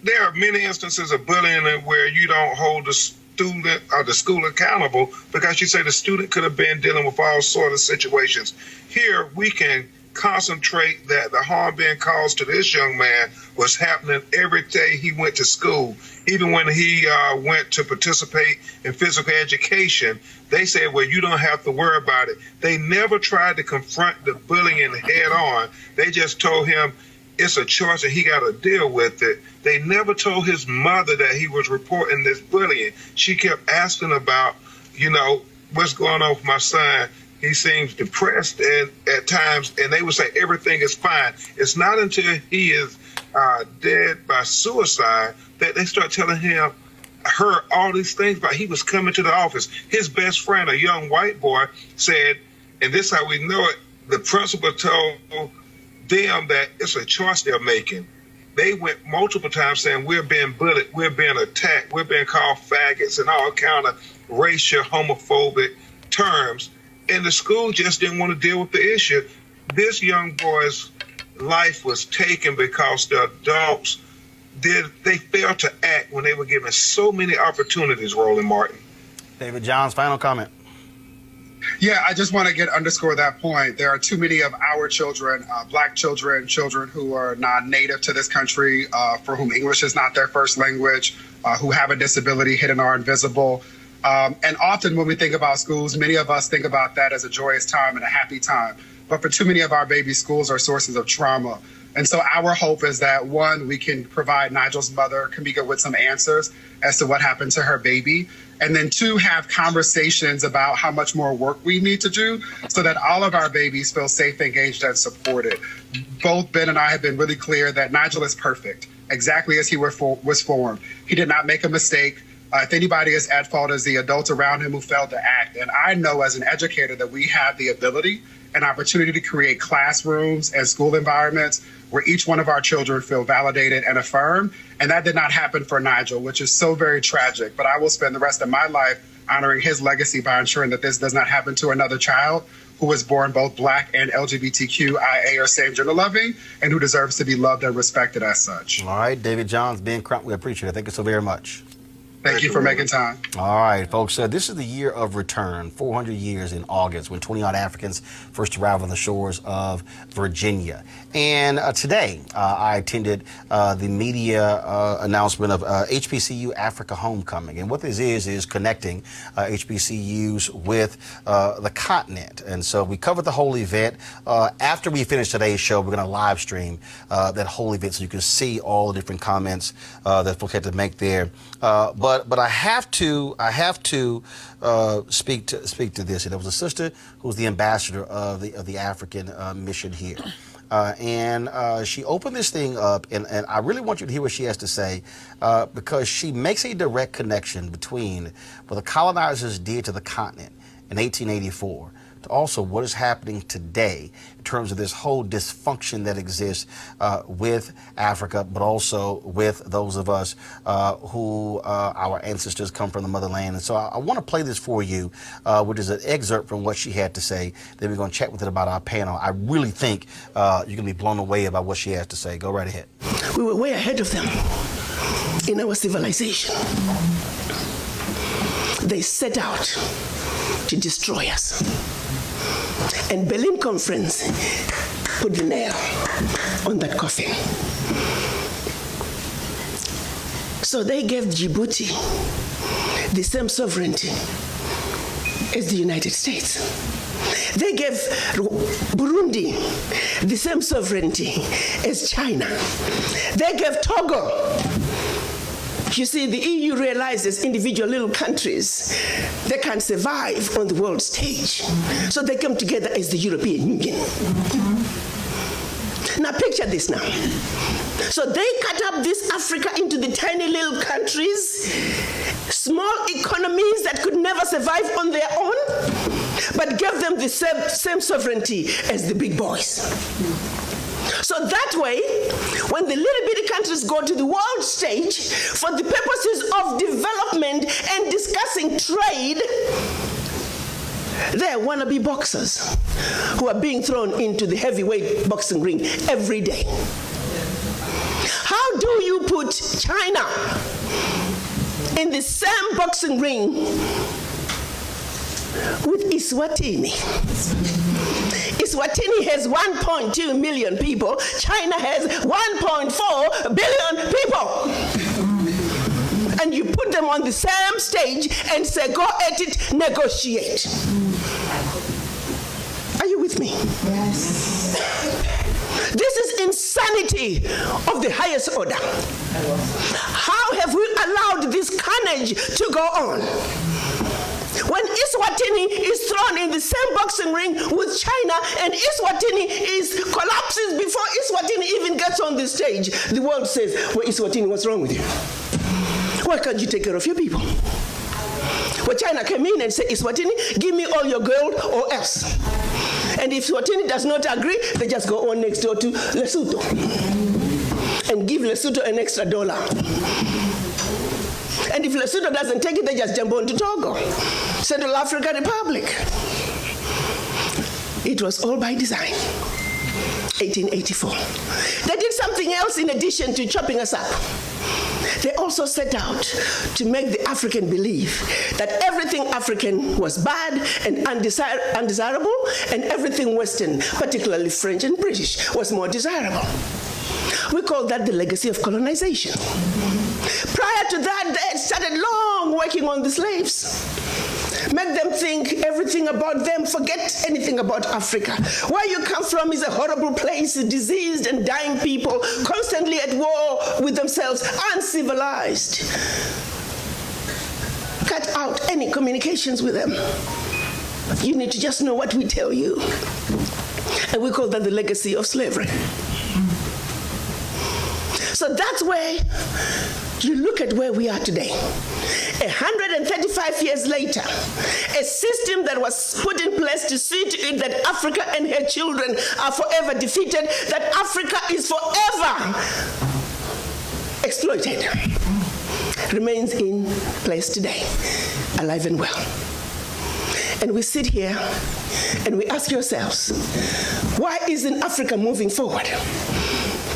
there are many instances of bullying where you don't hold the student or the school accountable because you say the student could have been dealing with all sorts of situations. Here, we can concentrate that the harm being caused to this young man was happening every day he went to school. Even when he went to participate in physical education, they said, well, you don't have to worry about it. They never tried to confront the bullying head on. They just told him it's a choice and he got to deal with it. They never told his mother that he was reporting this bullying. She kept asking about, what's going on with my son. He seems depressed at times, and they would say everything is fine. It's not until he is dead by suicide that they start telling her all these things about he was coming to the office. His best friend, a young white boy, said, and this is how we know it, the principal told them that it's a choice they're making. They went multiple times saying, we're being bullied, we're being attacked, we're being called faggots and all kind of racial, homophobic terms. And the school just didn't want to deal with the issue. This young boy's life was taken because the adults they failed to act when they were given so many opportunities, Roland Martin. David Johns, final comment. Yeah, I just want to underscore that point. There are too many of our children, black children, children who are not native to this country, for whom English is not their first language, who have a disability, hidden or invisible. And often when we think about schools, many of us think about that as a joyous time and a happy time. But for too many of our babies, schools are sources of trauma. And so our hope is that, one, we can provide Nigel's mother, Kamika, with some answers as to what happened to her baby. And then, two, have conversations about how much more work we need to do so that all of our babies feel safe, engaged, and supported. Both Ben and I have been really clear that Nigel is perfect. exactly as he was formed. He did not make a mistake. If anybody is at fault, is the adults around him who failed to act. And I know as an educator that we have the ability and opportunity to create classrooms and school environments where each one of our children feel validated and affirmed. And that did not happen for Nigel, which is so very tragic. But I will spend the rest of my life honoring his legacy by ensuring that this does not happen to another child who was born both Black and LGBTQIA or same gender loving, and who deserves to be loved and respected as such. All right, David Johns, Ben Crump, we appreciate it. Thank you so very much. Thank you for making time. All right, folks. This is the year of return, 400 years in August, when 20-odd Africans first arrived on the shores of Virginia. And today, I attended the media announcement of HBCU Africa Homecoming. And what this is connecting HBCUs with the continent. And so we covered the whole event. After we finish today's show, we're going to live stream that whole event so you can see all the different comments that folks had to make there. But I have to speak to this. And there was a sister who was the ambassador of the African mission here, and she opened this thing up, and I really want you to hear what she has to say, because she makes a direct connection between what the colonizers did to the continent in 1884 to also what is happening today in terms of this whole dysfunction that exists with Africa, but also with those of us who our ancestors come from the motherland. And so I want to play this for you, which is an excerpt from what she had to say. Then we're going to chat with it about our panel. I really think you're going to be blown away about what she has to say. Go right ahead. We were way ahead of them in our civilization. They set out to destroy us. And Berlin Conference put the nail on that coffin. So they gave Djibouti the same sovereignty as the United States. They gave Burundi the same sovereignty as China. They gave Togo. You see, the EU realizes individual little countries, they can't survive on the world stage. So they come together as the European Union. Now picture this now. So they cut up this Africa into the tiny little countries, small economies that could never survive on their own, but gave them the same sovereignty as the big boys. So that way, when the little bitty countries go to the world stage for the purposes of development and discussing trade, they're wannabe boxers who are being thrown into the heavyweight boxing ring every day. How do you put China in the same boxing ring with Eswatini? Eswatini has 1.2 million people. China has 1.4 billion people. And you put them on the same stage and say, go at it, negotiate. Are you with me? Yes. This is insanity of the highest order. How have we allowed this carnage to go on? When Eswatini is thrown in the same boxing ring with China and Eswatini collapses before Eswatini even gets on the stage, the world says, well, Eswatini, what's wrong with you? Why can't you take care of your people? Well, China came in and said, Eswatini, give me all your gold or else. And if Eswatini does not agree, they just go on next door to Lesotho and give Lesotho an extra $1. And if Lesotho doesn't take it, they just jump on to Togo, Central African Republic. It was all by design. 1884. They did something else in addition to chopping us up. They also set out to make the African believe that everything African was bad and undesirable, and everything Western, particularly French and British, was more desirable. We call that the legacy of colonization. Prior to that, they had started long working on the slaves. Make them think everything about them, forget anything about Africa. Where you come from is a horrible place, diseased and dying people, constantly at war with themselves, uncivilized. Cut out any communications with them. You need to just know what we tell you. And we call that the legacy of slavery. So that's where you look at where we are today. 135 years later, a system that was put in place to see to it that Africa and her children are forever defeated, that Africa is forever exploited, remains in place today, alive and well. And we sit here and we ask ourselves, why isn't Africa moving forward?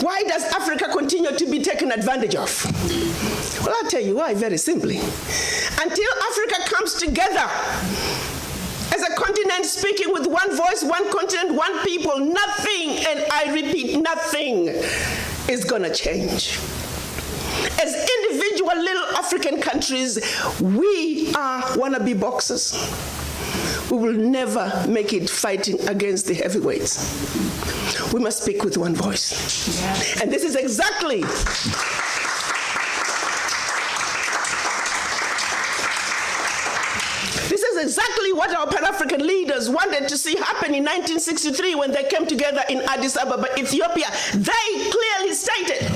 Why does Africa continue to be taken advantage of? Well, I'll tell you why, very simply. Until Africa comes together as a continent speaking with one voice, one continent, one people, nothing, and I repeat, nothing is gonna change. As individual little African countries, we are wannabe boxers. We will never make it fighting against the heavyweights. We must speak with one voice. Yes. And this is exactly what our Pan-African leaders wanted to see happen in 1963 when they came together in Addis Ababa, Ethiopia. They clearly stated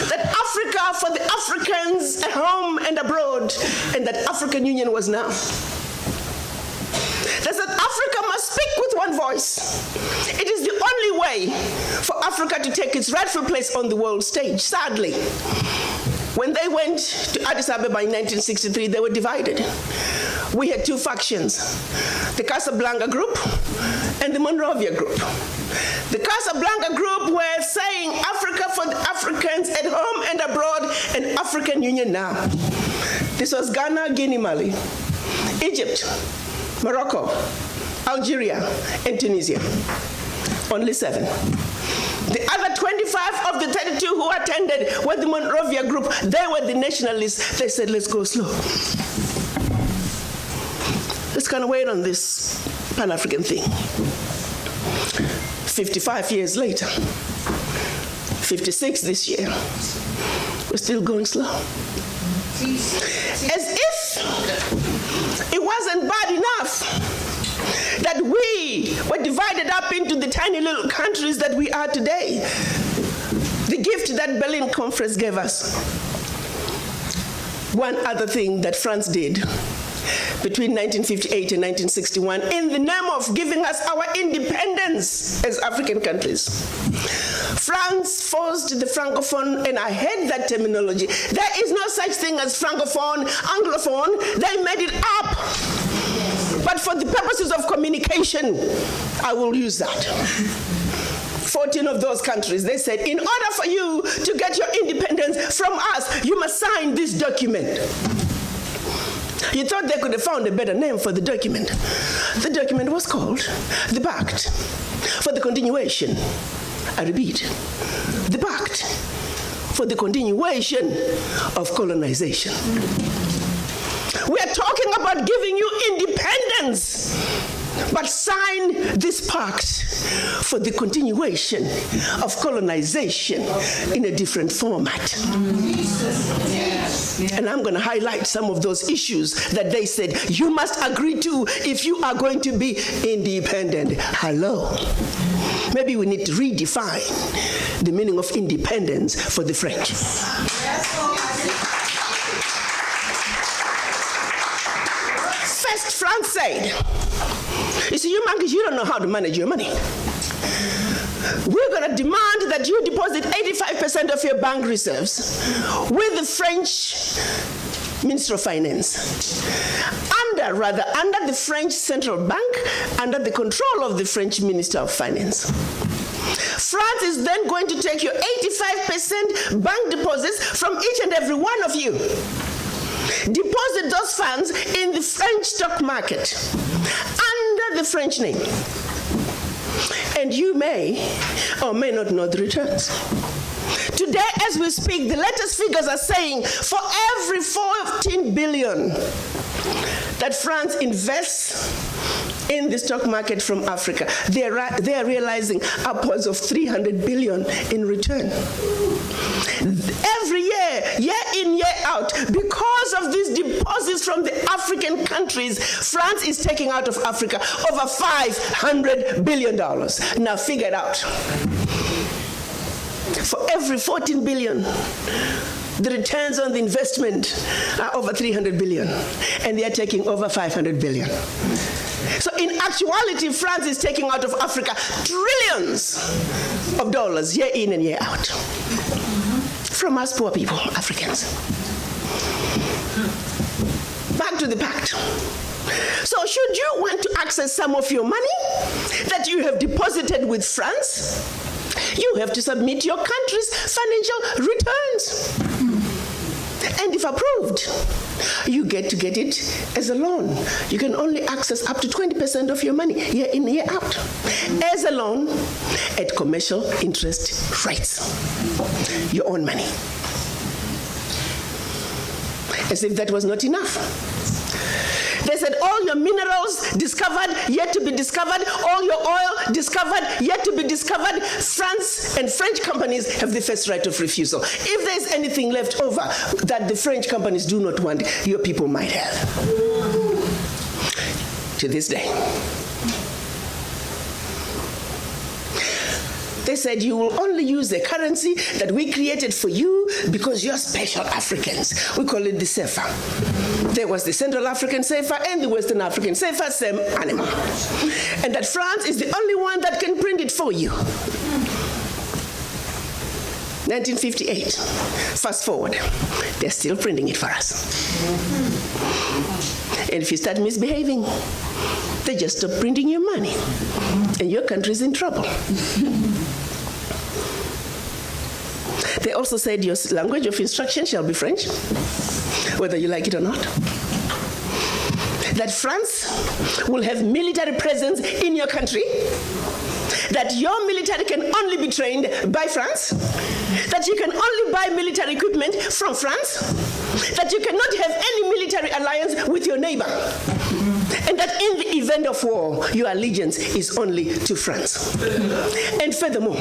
that Africa for the Africans at home and abroad, and that African Union was now. They said Africa must speak with one voice. It is the only way for Africa to take its rightful place on the world stage. Sadly, when they went to Addis Ababa in 1963, they were divided. We had two factions, the Casablanca group and the Monrovia group. The Casablanca group were saying Africa for the Africans at home and abroad, and African Union now. This was Ghana, Guinea, Mali, Egypt, Morocco, Algeria, and Tunisia. Only 7. The other 25 of the 32 who attended were the Monrovia group. They were the nationalists. They said, let's go slow. Let's kind of wait on this Pan-African thing. 55 years later, 56 this year, we're still going slow. As if it wasn't bad enough that we were divided up into the tiny little countries that we are today. The gift that Berlin Conference gave us. One other thing that France did between 1958 and 1961 in the name of giving us our independence as African countries. France forced the Francophone, and I hate that terminology. There is no such thing as Francophone, Anglophone. They made it up. But for the purposes of communication, I will use that. 14 of those countries, they said, in order for you to get your independence from us, you must sign this document. You thought they could have found a better name for the document. The document was called the Pact for the Continuation. I repeat, the Pact for the Continuation of Colonization. We are talking about giving you independence, but sign this pact for the continuation of colonization in a different format. And I'm going to highlight some of those issues that they said you must agree to if you are going to be independent. Hello. Maybe we need to redefine the meaning of independence for the French. First, France said, you see, you monkeys, you don't know how to manage your money. We're going to demand that you deposit 85% of your bank reserves with the French Minister of Finance. Under the French Central Bank, under the control of the French Minister of Finance. France is then going to take your 85% bank deposits from each and every one of you. Deposit those funds in the French stock market under the French name. And you may or may not know the returns. Today, as we speak, the latest figures are saying for every 14 billion that France invests in the stock market from Africa, they are realizing upwards of 300 billion in return. Every year, year in, year out, because of these deposits from the African countries, France is taking out of Africa over $500 billion. Now figure it out. For every 14 billion, the returns on the investment are over 300 billion, and they are taking over 500 billion. So in actuality, France is taking out of Africa trillions of dollars year in and year out from us poor people, Africans. Back to the pact. So should you want to access some of your money that you have deposited with France, you have to submit your country's financial returns. And if approved, you get to get it as a loan. You can only access up to 20% of your money year in, year out as a loan at commercial interest rates. Your own money. As if that was not enough. They said all your minerals discovered, yet to be discovered, all your oil discovered, yet to be discovered. France and French companies have the first right of refusal. If there's anything left over that the French companies do not want, your people might have. To this day. They said you will only use the currency that we created for you because you're special Africans. We call it the CFA. There was the Central African CFA and the Western African CFA, same animal. And that France is the only one that can print it for you. 1958. Fast forward. They're still printing it for us. And if you start misbehaving, they just stop printing your money. And your country's in trouble. They also said your language of instruction shall be French, whether you like it or not. That France will have military presence in your country, that your military can only be trained by France, that you can only buy military equipment from France, that you cannot have any military alliance with your neighbor, and that in the event of war, your allegiance is only to France. And furthermore,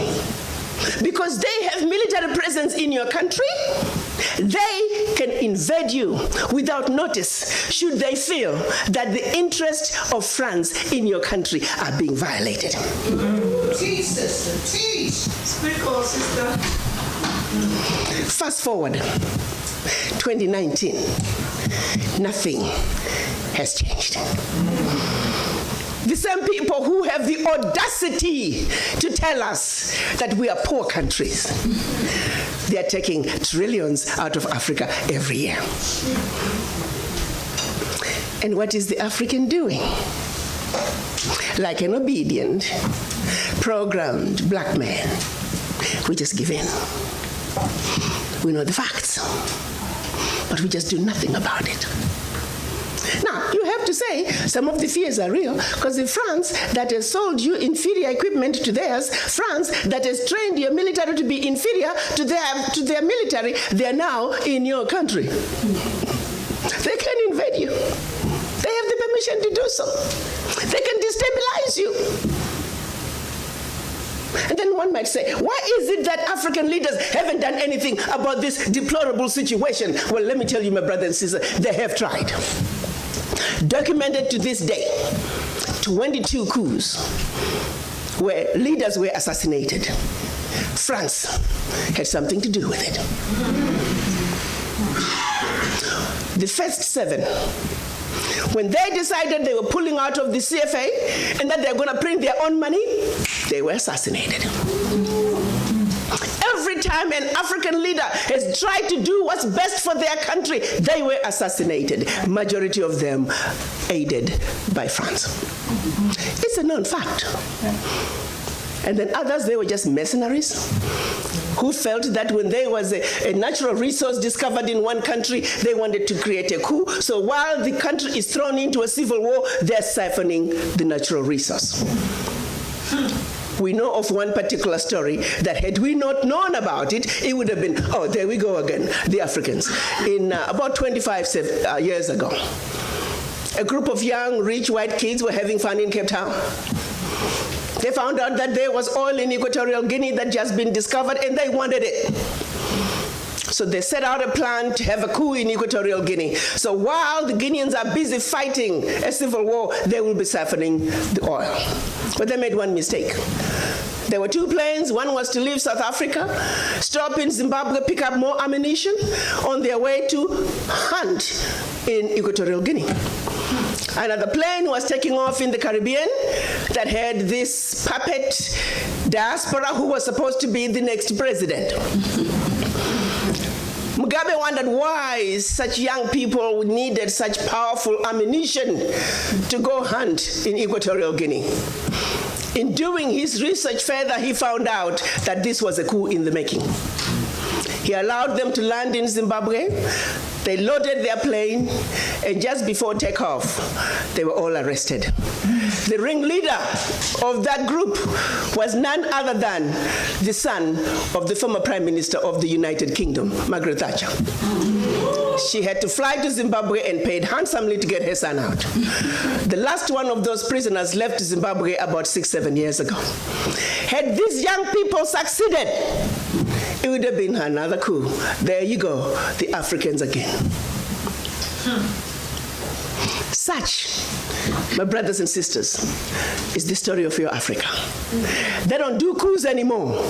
because they have military presence in your country, they can invade you without notice should they feel that the interests of France in your country are being violated. Teach, sister, teach. Speak on, sister. Fast forward, 2019, nothing has changed. The same people who have the audacity to tell us that we are poor countries, they are taking trillions out of Africa every year. And what is the African doing? Like an obedient, programmed black man, we just give in. We know the facts, but we just do nothing about it. Now, you have to say some of the fears are real, because in France that has sold you inferior equipment to theirs, France that has trained your military to be inferior to their military, they are now in your country. They can invade you. They have the permission to do so. They can destabilize you. And then one might say, why is it that African leaders haven't done anything about this deplorable situation? Well, let me tell you, my brother and sister, they have tried. Documented to this day, 22 coups where leaders were assassinated. France had something to do with it. The first 7, when they decided they were pulling out of the CFA and that they're going to print their own money, they were assassinated. Every time an African leader has tried to do what's best for their country, they were assassinated. Majority of them aided by France. It's a known fact. And then others, they were just mercenaries who felt that when there was a natural resource discovered in one country, they wanted to create a coup. So while the country is thrown into a civil war, they're siphoning the natural resource. We know of one particular story that had we not known about it, it would have been, oh, there we go again, the Africans. In about 25 years ago, a group of young, rich white kids were having fun in Cape Town. They found out that there was oil in Equatorial Guinea that had just been discovered, and they wanted it. So they set out a plan to have a coup in Equatorial Guinea. So while the Guineans are busy fighting a civil war, they will be siphoning the oil. But they made one mistake. There were 2 planes. One was to leave South Africa, stop in Zimbabwe, pick up more ammunition on their way to hunt in Equatorial Guinea. Another plane was taking off in the Caribbean that had this puppet Diaspora who was supposed to be the next president. Mugabe wondered why such young people needed such powerful ammunition to go hunt in Equatorial Guinea. In doing his research further, he found out that this was a coup in the making. He allowed them to land in Zimbabwe. They loaded their plane, and just before takeoff, they were all arrested. The ringleader of that group was none other than the son of the former Prime Minister of the United Kingdom, Margaret Thatcher. She had to fly to Zimbabwe and paid handsomely to get her son out. The last one of those prisoners left Zimbabwe about 6-7 years ago. Had these young people succeeded, it would have been another coup. There you go, the Africans again. Such, my brothers and sisters, is the story of your Africa. They don't do coups anymore.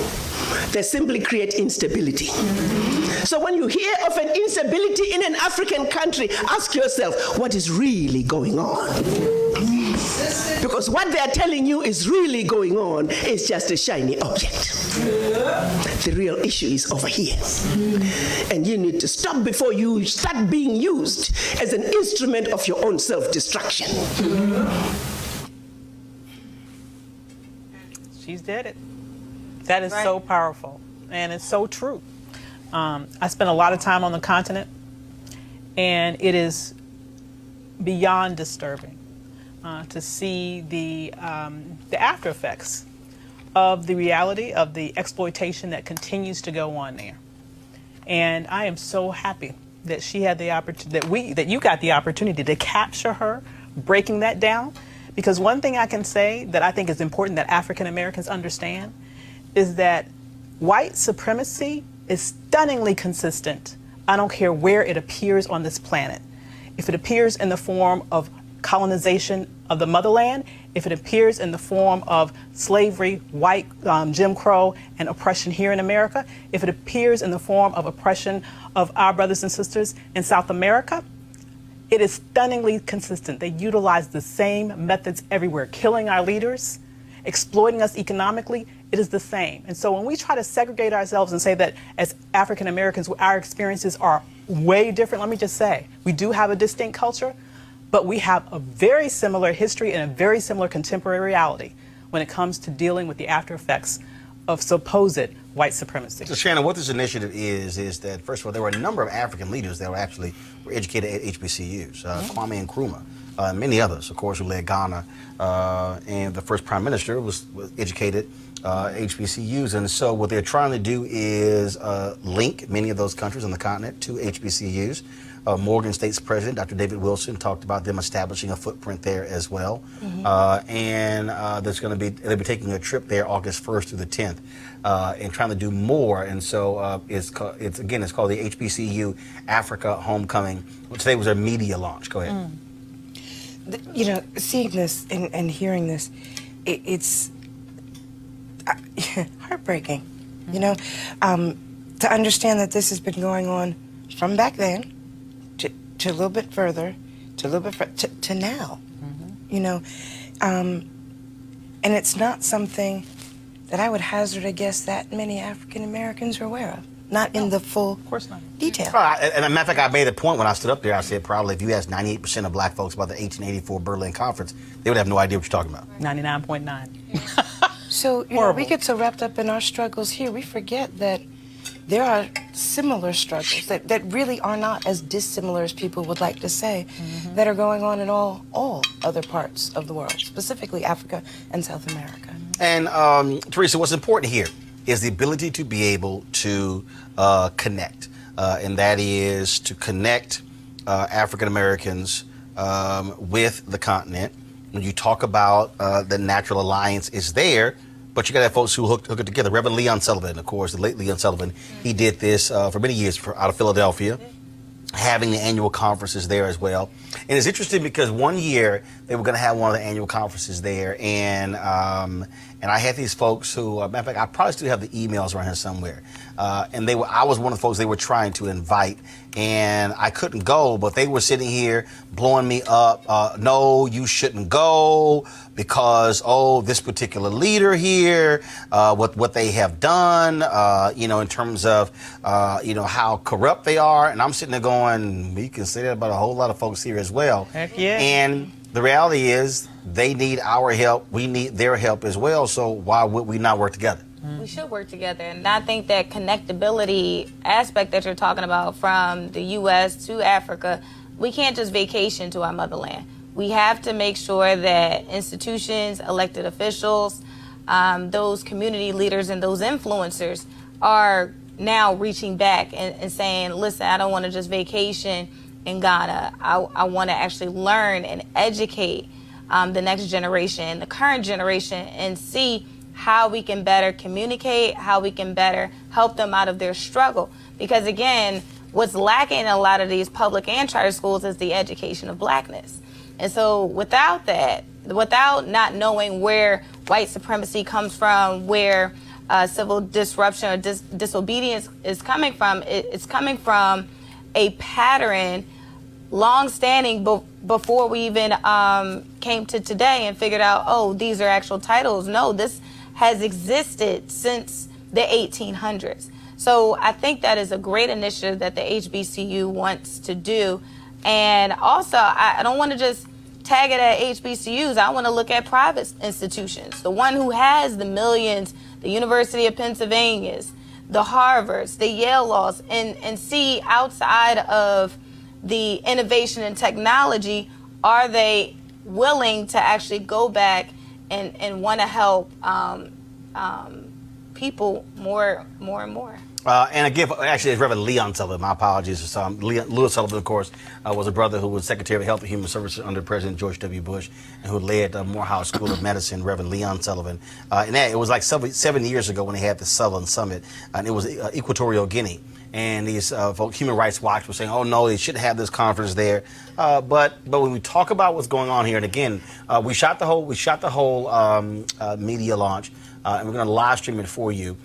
They simply create instability. So when you hear of an instability in an African country, ask yourself, what is really going on? Because what they are telling you is really going on is just a shiny object. The real issue is over here. And you need to stop before you start being used as an instrument of your own self-destruction. She's did it. That is so powerful, and it's so true. I spent a lot of time on the continent, and it is beyond disturbing to see the after effects of the reality of the exploitation that continues to go on there. And I am so happy that she had the opportunity, that you got the opportunity to capture her, breaking that down. Because one thing I can say that I think is important that African Americans understand is that white supremacy is stunningly consistent. I don't care where it appears on this planet. If it appears in the form of colonization of the motherland, if it appears in the form of slavery, white Jim Crow, and oppression here in America, if it appears in the form of oppression of our brothers and sisters in South America, it is stunningly consistent. They utilize the same methods everywhere, killing our leaders, exploiting us economically. It is the same. And so when we try to segregate ourselves and say that as African Americans, our experiences are way different, let me just say, we do have a distinct culture, but we have a very similar history and a very similar contemporary reality when it comes to dealing with the after effects of supposed white supremacy. So Shannon, what this initiative is that, first of all, there were a number of African leaders that were educated at HBCUs, Kwame Nkrumah, many others, of course, who led Ghana, and the first prime minister was educated HBCUs. And so what they're trying to do is link many of those countries on the continent to HBCUs. Morgan State's president, Dr. David Wilson, talked about them establishing a footprint there as well. And there's going to be, they'll be taking a trip there August 1st through the 10th and trying to do more. And so it's called the HBCU Africa Homecoming. Today was their media launch. Go ahead. You know, seeing this and hearing this, it's heartbreaking, you know, to understand that this has been going on from back then to a little bit further, to now, you know, and it's not something that I would hazard a guess that many African Americans are aware of, not in the full detail. And a matter of fact, I made a point when I stood up there. I said probably if you asked 98% of black folks about the 1884 Berlin Conference, they would have no idea what you're talking about. 99.9. So, you know, we get so wrapped up in our struggles here, we forget that there are similar struggles that really are not as dissimilar as people would like to say, that are going on in all other parts of the world, specifically Africa and South America. And Teresa, what's important here is the ability to be able to connect, and that is to connect African Americans with the continent. When you talk about the natural alliance is there, but you got to have folks who hook it together. Reverend Leon Sullivan, of course, the late Leon Sullivan, he did this for many years out of Philadelphia. having the annual conferences there as well. And it's interesting because one year they were going to have one of the annual conferences there, and I had these folks who, matter of fact, I probably still have the emails around here somewhere. And I was one of the folks they were trying to invite, and I couldn't go, but they were sitting here blowing me up. No, you shouldn't go because, this particular leader here, what they have done, in terms of, how corrupt they are. And I'm sitting there going, we can say that about a whole lot of folks here as well. Heck yeah. And the reality is they need our help. We need their help as well. So why would we not work together? We should work together. And I think that connectability aspect that you're talking about from the U.S. to Africa, we can't just vacation to our motherland. We have to make sure that institutions, elected officials, those community leaders and those influencers are now reaching back and saying, listen, I don't want to just vacation in Ghana. I want to actually learn and educate the next generation, the current generation, and see how we can better communicate, how we can better help them out of their struggle. Because again, what's lacking in a lot of these public and charter schools is the education of blackness. And so without that, without not knowing where white supremacy comes from, where civil disruption or disobedience is coming from, it's coming from a pattern long-standing before we even came to today and figured out, these are actual titles. No, this has existed since the 1800s. So I think that is a great initiative that the HBCU wants to do. And also, I don't want to just tag it at HBCUs. I want to look at private institutions. The one who has the millions, the University of Pennsylvania's, the Harvards, the Yale Laws, and see outside of the innovation and technology, are they willing to actually go back and want to help people more and more. And again, actually, it's Reverend Leon Sullivan. My apologies. Lewis Sullivan, of course, was a brother who was Secretary of Health and Human Services under President George W. Bush, and who led Morehouse School of Medicine, Reverend Leon Sullivan. And it was like 7 years ago when they had the Sutherland Summit, and it was Equatorial Guinea. And these folks, Human Rights Watch, were saying, "Oh no, they shouldn't have this conference there." But when we talk about what's going on here, and again, we shot the whole media launch, and we're going to live stream it for you.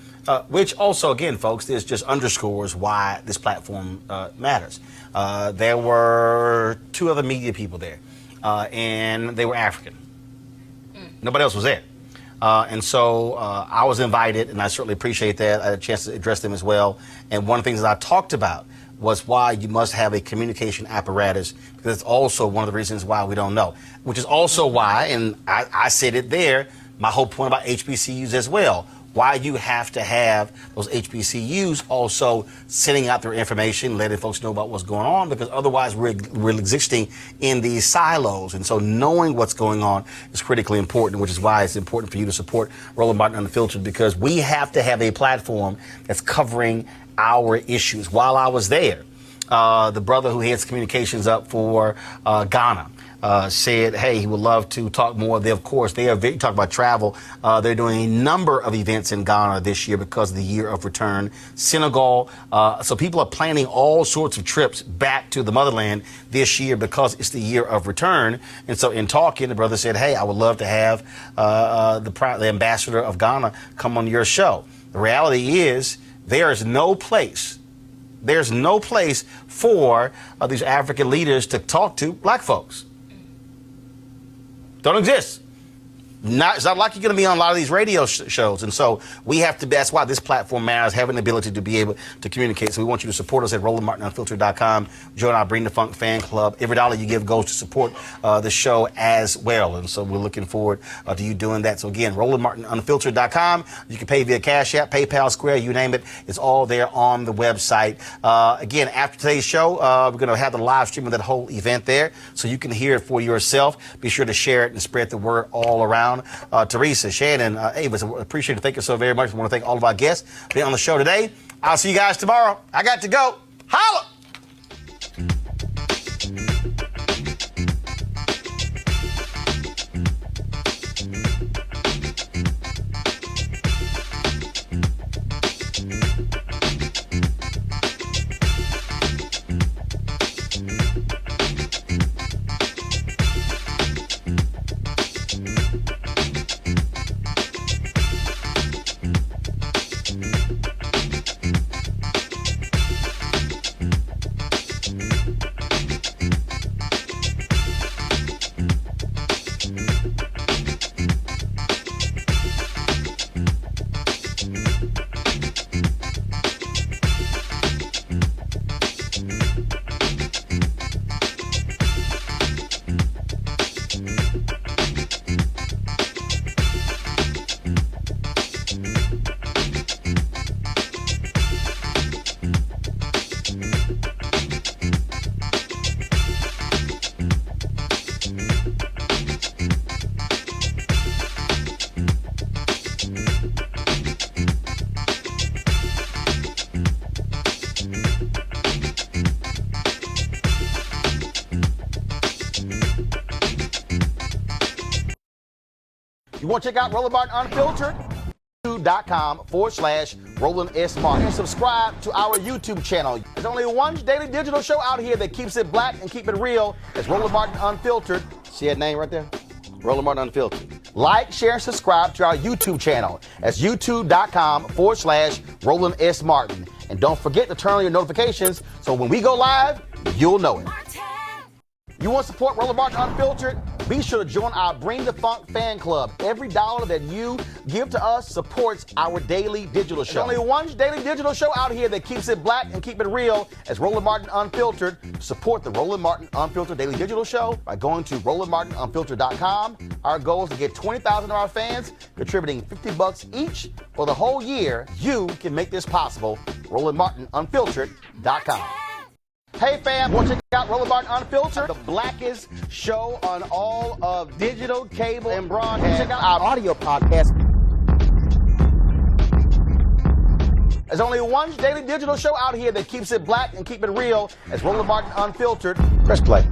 Which also, again, folks, this just underscores why this platform matters. There were 2 other media people there, and they were African. Nobody else was there. And so I was invited, and I certainly appreciate that. I had a chance to address them as well. And one of the things that I talked about was why you must have a communication apparatus, because it's also one of the reasons why we don't know, which is also why, and I said it there, my whole point about HBCUs as well, why you have to have those HBCUs also sending out their information, letting folks know about what's going on, because otherwise we're existing in these silos. And so knowing what's going on is critically important, which is why it's important for you to support Roland Martin Unfiltered, because we have to have a platform that's covering our issues. While I was there, the brother who heads communications up for Ghana, said, hey, he would love to talk more. They are talk about travel. They're doing a number of events in Ghana this year because of the year of return. Senegal. So people are planning all sorts of trips back to the motherland this year because it's the year of return. And so in talking, the brother said, hey, I would love to have the ambassador of Ghana come on your show. The reality is there's no place for these African leaders to talk to black folks. Don't exist. It's not like you're going to be on a lot of these radio shows. And so we have to, that's why this platform matters, having the ability to be able to communicate. So we want you to support us at RolandMartinUnfiltered.com. Join our Bring the Funk fan club. Every dollar you give goes to support the show as well. And so we're looking forward to you doing that. So again, RolandMartinUnfiltered.com. You can pay via Cash App, PayPal, Square, you name it. It's all there on the website. Again, after today's show, we're going to have the live stream of that whole event there so you can hear it for yourself. Be sure to share it and spread the word all around. Teresa, Shannon, Avis, appreciate it. Thank you so very much. I want to thank all of our guests for being on the show today. I'll see you guys tomorrow. I got to go. Holla! You want to check out Roland Martin Unfiltered? YouTube.com/Roland S. Martin. And subscribe to our YouTube channel. There's only one daily digital show out here that keeps it black and keep it real. It's Roland Martin Unfiltered. See that name right there? Roland Martin Unfiltered. Like, share, and subscribe to our YouTube channel. That's youtube.com/Roland S. Martin. And don't forget to turn on your notifications so when we go live, you'll know it. You want to support Roland Martin Unfiltered? Be sure to join our Bring the Funk fan club. Every dollar that you give to us supports our daily digital show. There's only one daily digital show out here that keeps it black and keep it real. It's Roland Martin Unfiltered. Support the Roland Martin Unfiltered daily digital show by going to RolandMartinUnfiltered.com. Our goal is to get 20,000 of our fans contributing $50 each for the whole year. You can make this possible. RolandMartinUnfiltered.com. Hey fam, want to check out Roland Martin Unfiltered, the blackest show on all of digital, cable, and broadcast. Check out our audio podcast. There's only one daily digital show out here that keeps it black and keep it real. It's Roland Martin Unfiltered. Press play.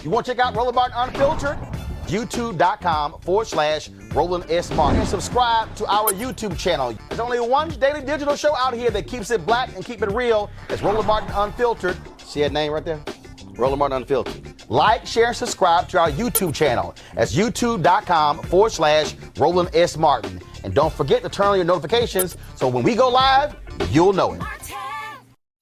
You want to check out Roland Martin Unfiltered? youtube.com/Roland S. Martin. And subscribe to our YouTube channel. There's only one daily digital show out here that keeps it black and keep it real. It's Roland Martin Unfiltered. See that name right there? Roland Martin Unfiltered. Like, share, and subscribe to our YouTube channel. That's youtube.com/Roland S. Martin. And don't forget to turn on your notifications so when we go live, you'll know it.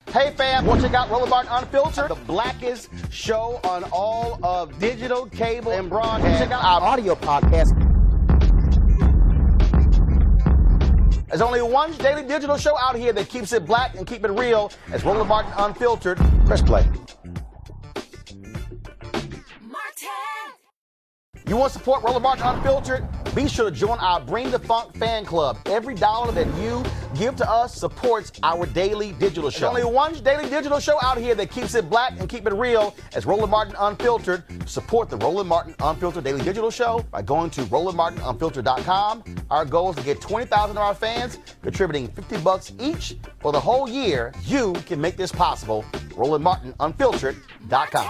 Hey fam, want to check out Roland Martin Unfiltered, the blackest show on all of digital, cable, and broadcast. Check out our audio podcast. There's only one daily digital show out here that keeps it black and keep it real. It's Roland Martin Unfiltered. Press play. You want to support Roland Martin Unfiltered? Be sure to join our Bring the Funk fan club. Every dollar that you give to us supports our daily digital show. There's only one daily digital show out here that keeps it black and keep it real. It's Roland Martin Unfiltered. Support the Roland Martin Unfiltered daily digital show by going to RolandMartinUnfiltered.com. Our goal is to get 20,000 of our fans contributing $50 each for the whole year. You can make this possible. RolandMartinUnfiltered.com.